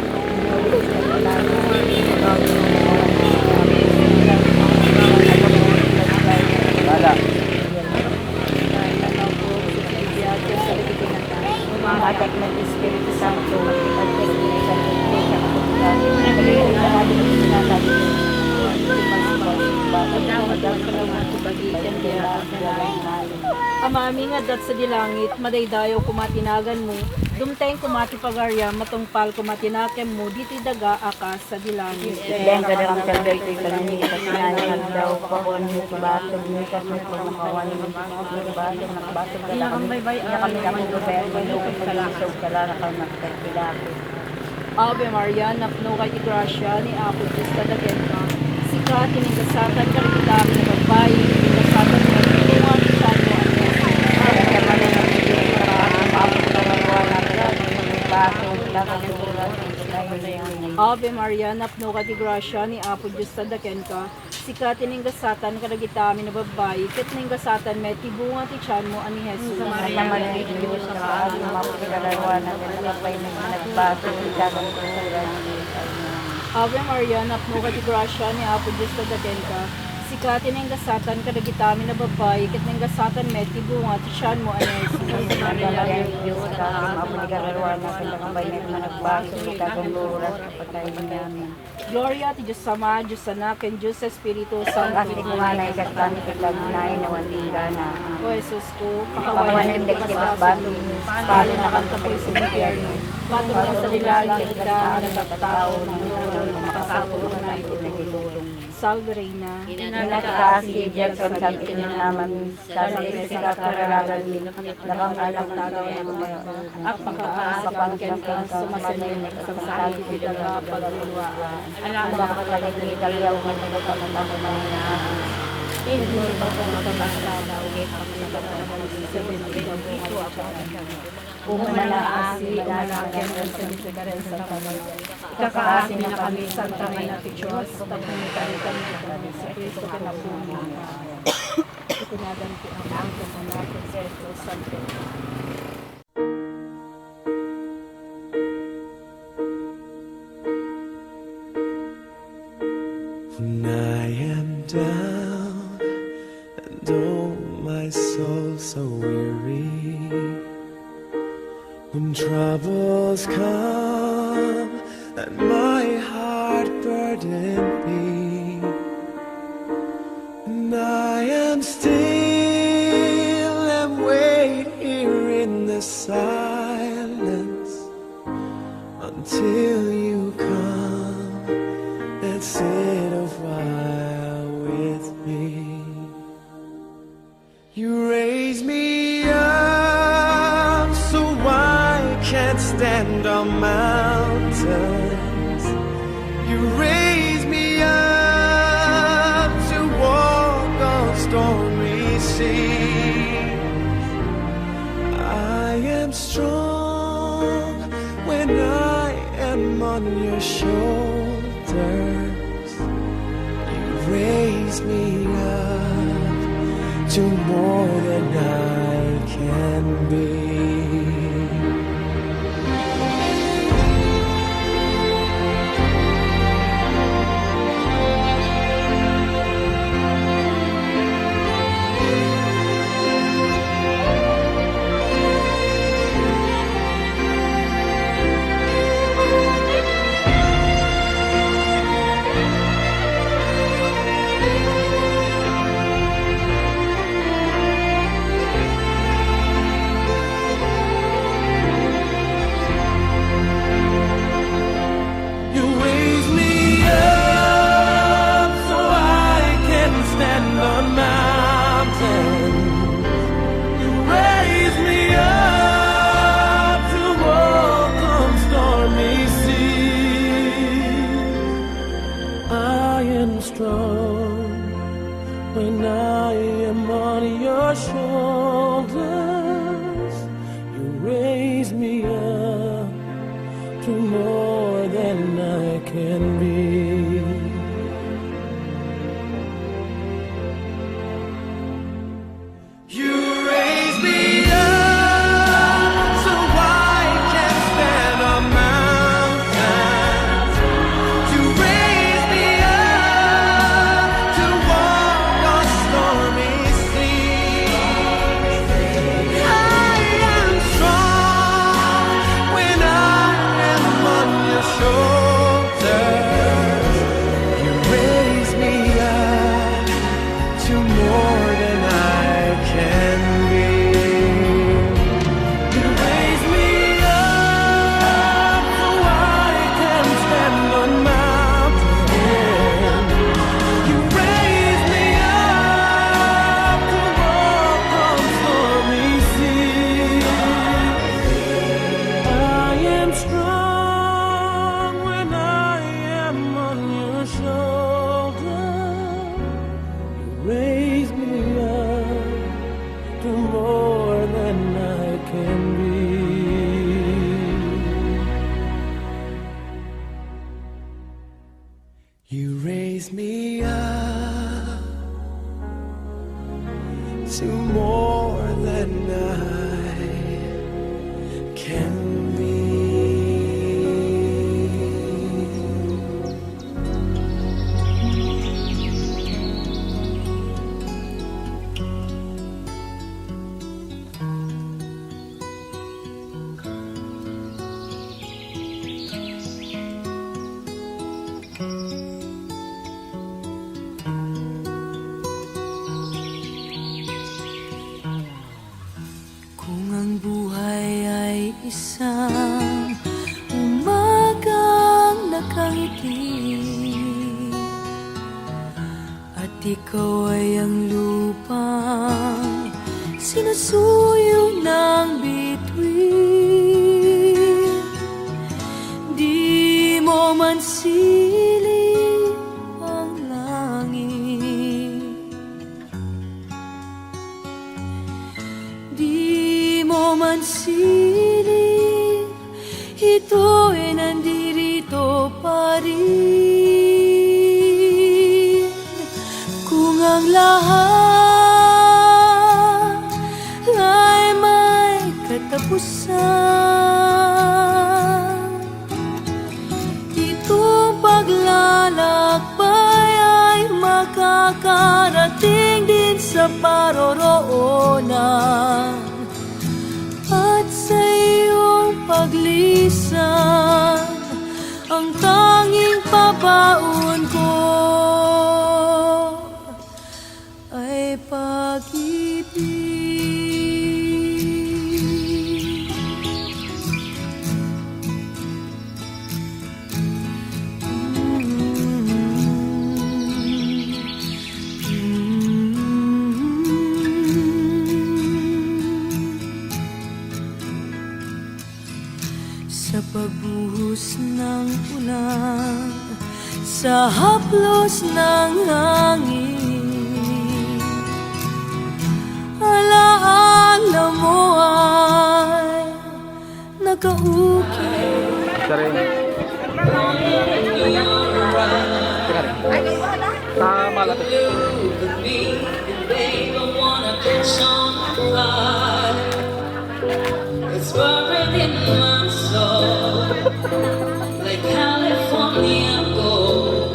[SPEAKER 4] Wala.
[SPEAKER 3] Umahatak ng Espiritu Santo,
[SPEAKER 6] Amami nga dat sa dilangit, madaydayo kumatinagan mo, dumteng kumati pagarya, matungpal kumatinakem mo, diti daga akas sa dilangit.
[SPEAKER 3] Dahil ka na ang kalday ko kanini kasi nangyag daw pakuan mo sa bato, nikas mo po makawan mo sa bato, nakabato ka lang. Iya kami na po gobyerno, lukot ka lang, so ka lang, nakakilapit.
[SPEAKER 6] Ave Maria, napno kay ti grasya ni Apo Diyos kadagyan ka. Sika tiningasatan ka rin dami na babae, tiningasatan mo, tulungan siya mo ang Ave Maria, napno ka ti grasya ni Apo Diyos kadagyan ka. Sika tiningasatan ka rin dami na babae, ket tiningasatan met ti bunga ti tiyan mo ani Jesus. Ave Maria, napno ka ti grasya ni Apo Diyos kadagyan ka. Sika tiningasatan ka rin dami na babae, ket tiningasatan met ti bunga ti tiyan mo ani Jesus. Gloria ti Diyos Ama, Diyos Anak, and Diyos Espiritu Santo. O Jesus ko, pakawanan ng palo na kanta po sa impyerno. Patuloy sa nilalang kita na nagkatao ng makasapuro na ito. Salve Reina.
[SPEAKER 3] Inakasi, Jackson, sabi ko naman, sabi ko sa kakaragal, nakakalang tagay ang mga
[SPEAKER 6] At pagkakasapangkin ka sumasanin sa sabi kita pagluwaan.
[SPEAKER 3] alam mo ka talaga ni Kalyaw ng mga pagkakamang na hindi pa ko makakasama ulit ang mga
[SPEAKER 6] Umanaasi, umanakin ang sanitigaran sa kamay. Ikakaasi na kami sa tangay na Diyos, tapunutan kami sa Kristo kinapuni. Itunagan ko ang mga natin sa Kristo Santo.
[SPEAKER 1] When I am down and oh my soul so weary, when troubles come and my heart burden me, and I am still and wait here in the silence until you come and sit a while with me. You raise me up so I can't stand on mountains. You raise me up to walk on stormy seas. I am strong when I am on your shoulders. You raise me up to more than I can be. You raise me up so I can stand on mountains. You raise me up to walk on stormy seas. I am strong when I am on your shoulders. You raise me up to more than I can be. You raise me up so I can stand on mountains. You raise me up to walk on stormy seas. I am strong when I am on your shoulders.
[SPEAKER 8] ngiti at ikaw ay ang lupang sinusuyo ng bituin. Di mo man siling ang langit, di mo man siling, ito ay nandirito pa rin. Kung ang lahat ay may katapusan, itong paglalakbay ay makakarating din sa paroroonan. At sa iyong paglisan, ang tanging pabaon ko ay pag-ibig. Sa pagbuhos ng ulan, sa haplos ng hangin, alaala mo ay nakaukit.
[SPEAKER 9] It's buried in my soul, like California gold.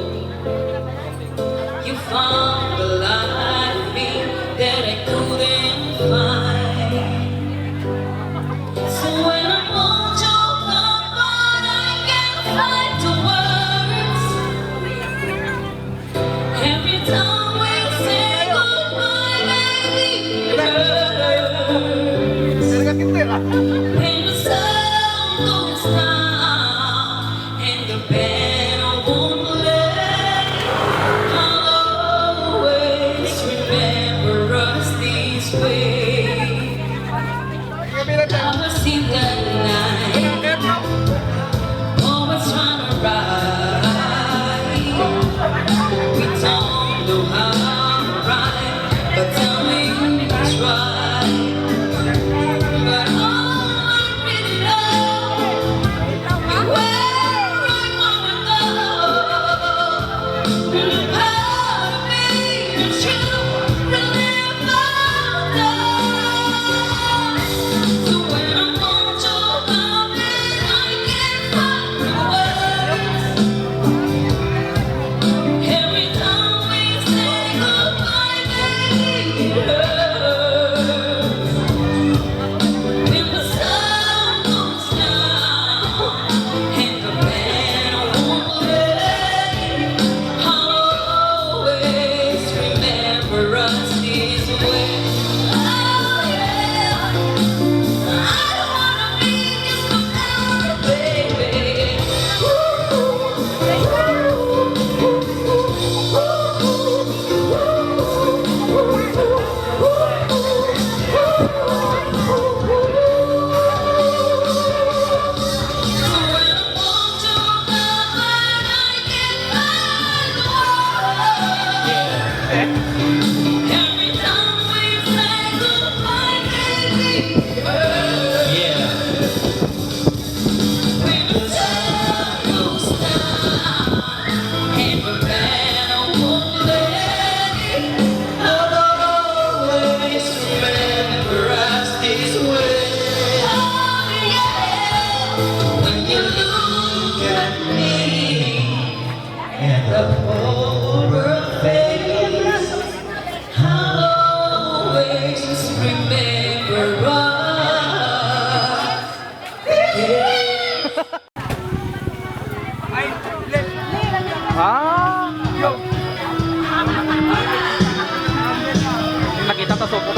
[SPEAKER 9] You found the life that I couldn't find. So when I want your comfort, I can't find the words. Every time we say goodbye, baby, it hurts. When the sun goes down and the band won't play, I'll always remember us this way. I was in the night, always trying to ride. We don't know how to ride, but tell me who's right. But all I really know is where I wanna go. And a part of me that you really found out. So when I want your company, I can't find the words. Every time we say goodbye, baby, it hurts. When the sun goes down and the band won't play, I'll always remember us this way. Oh yeah, I don't wanna be just another baby. Every time we say goodbye, baby, when the sun goes down and the band won't play, I'll always remember us this way. Oh yeah, when you look at me and the whole world fades, I'll always remember us.
[SPEAKER 5] Nakita ta soko.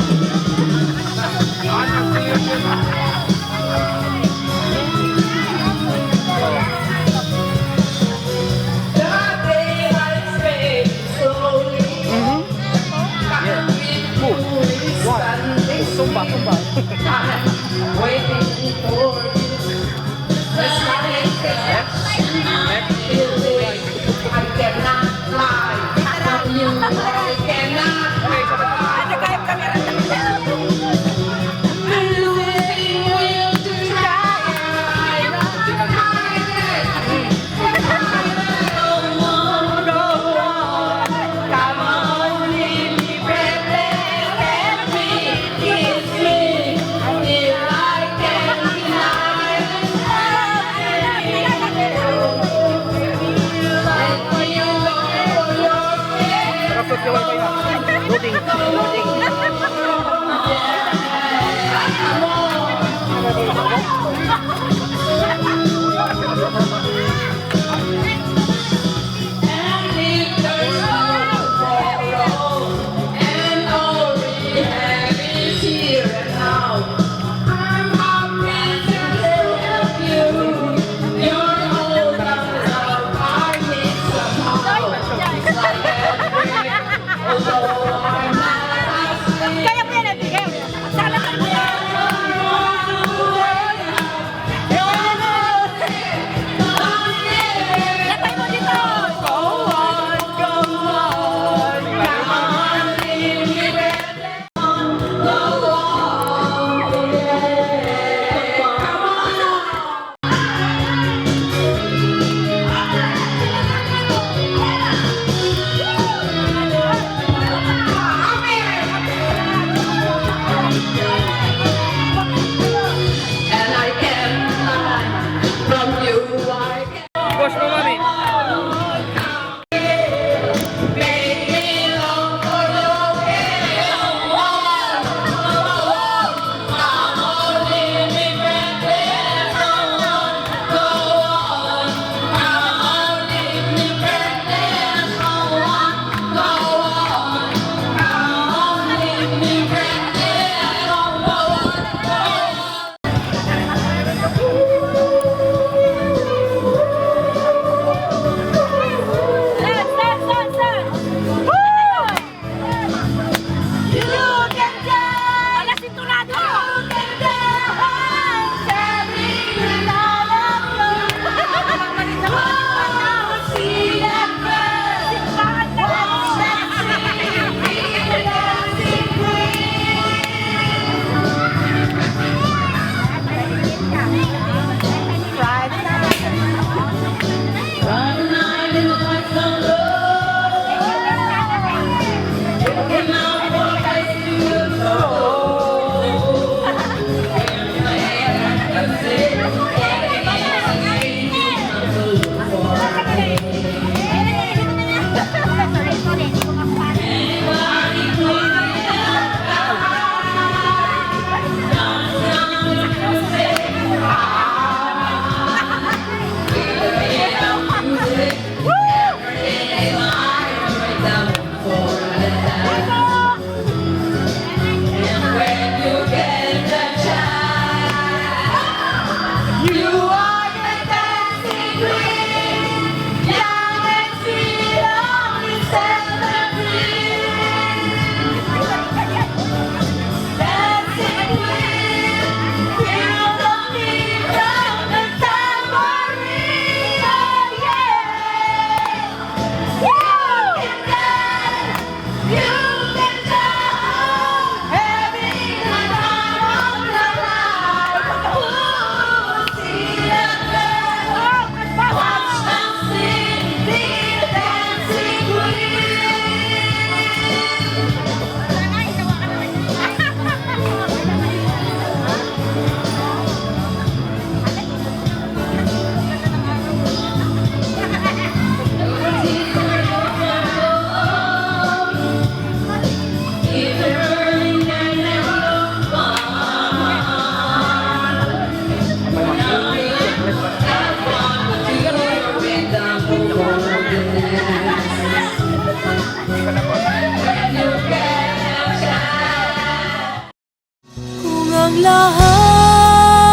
[SPEAKER 8] ang lahat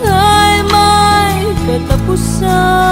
[SPEAKER 8] ay may katapusan.